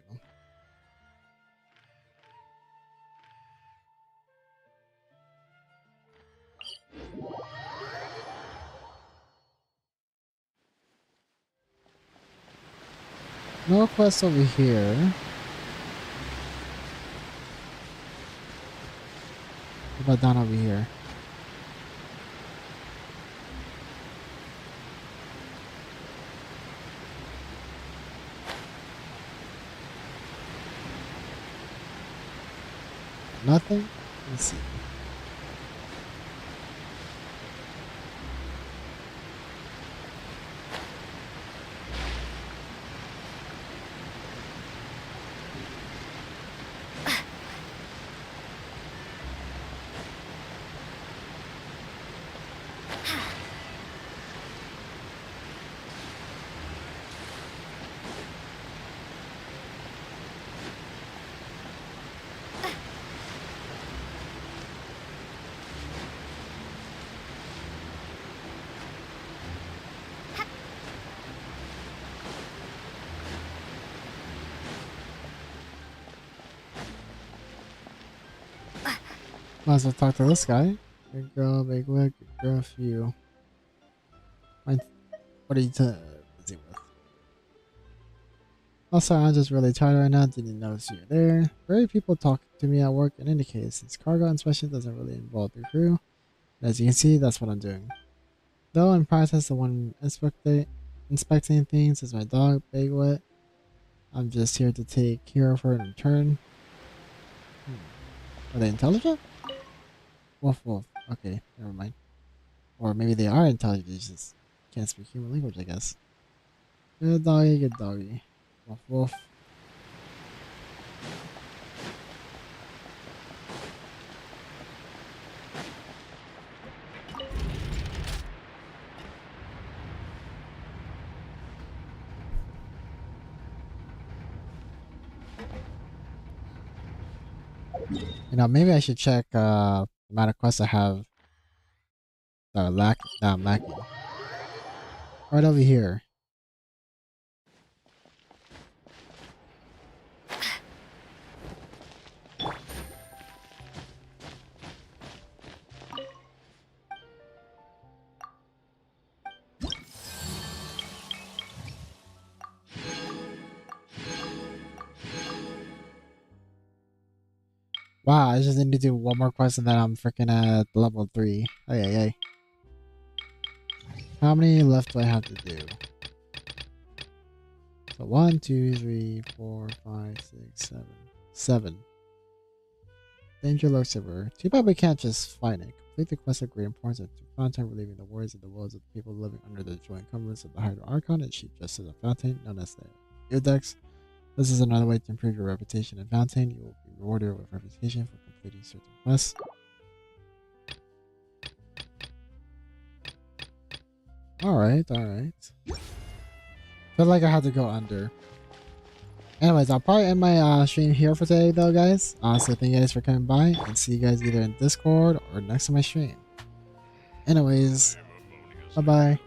No quest over here. What about down over here? Nothing? Let's see. Might as well talk to this guy. Big girl, big wig, big girl, few. What are you busy with? Also, I'm just really tired right now. Didn't notice you were there. Very people talk to me at work. In any case, this cargo inspection doesn't really involve the crew. As you can see, that's what I'm doing. Though in practice, the one inspecting things is my dog, Big Wet. I'm just here to take care of her in return. Are they intelligent? Woof woof. Okay, never mind. Or maybe they are intelligent, they just can't speak human language, I guess. Good doggy, good doggy. Woof woof. You know, maybe I should check the amount of quests I have that I'm lacking. Right over here. Wow, I just need to do one more quest and then I'm freaking at level 3. Hey, hey, hey. How many left do I have to do? So 1, 2, 3, 4, 5, 6, 7. 7. Danger lurks everywhere. Too bad we can't just fight it. Complete the quest of great importance to Fontaine, relieving the worries of the wills of the people living under the joint governments of the Hydro Archon and Chief Justice of Fontaine, known as the Iudex. This is another way to improve your reputation in Fontaine. You will be rewarded with reputation for completing certain quests. Alright, alright. Feel like I had to go under. Anyways, I'll probably end my stream here for today though, guys. So thank you guys for coming by and see you guys either in Discord or next to my stream. Anyways, bye bye.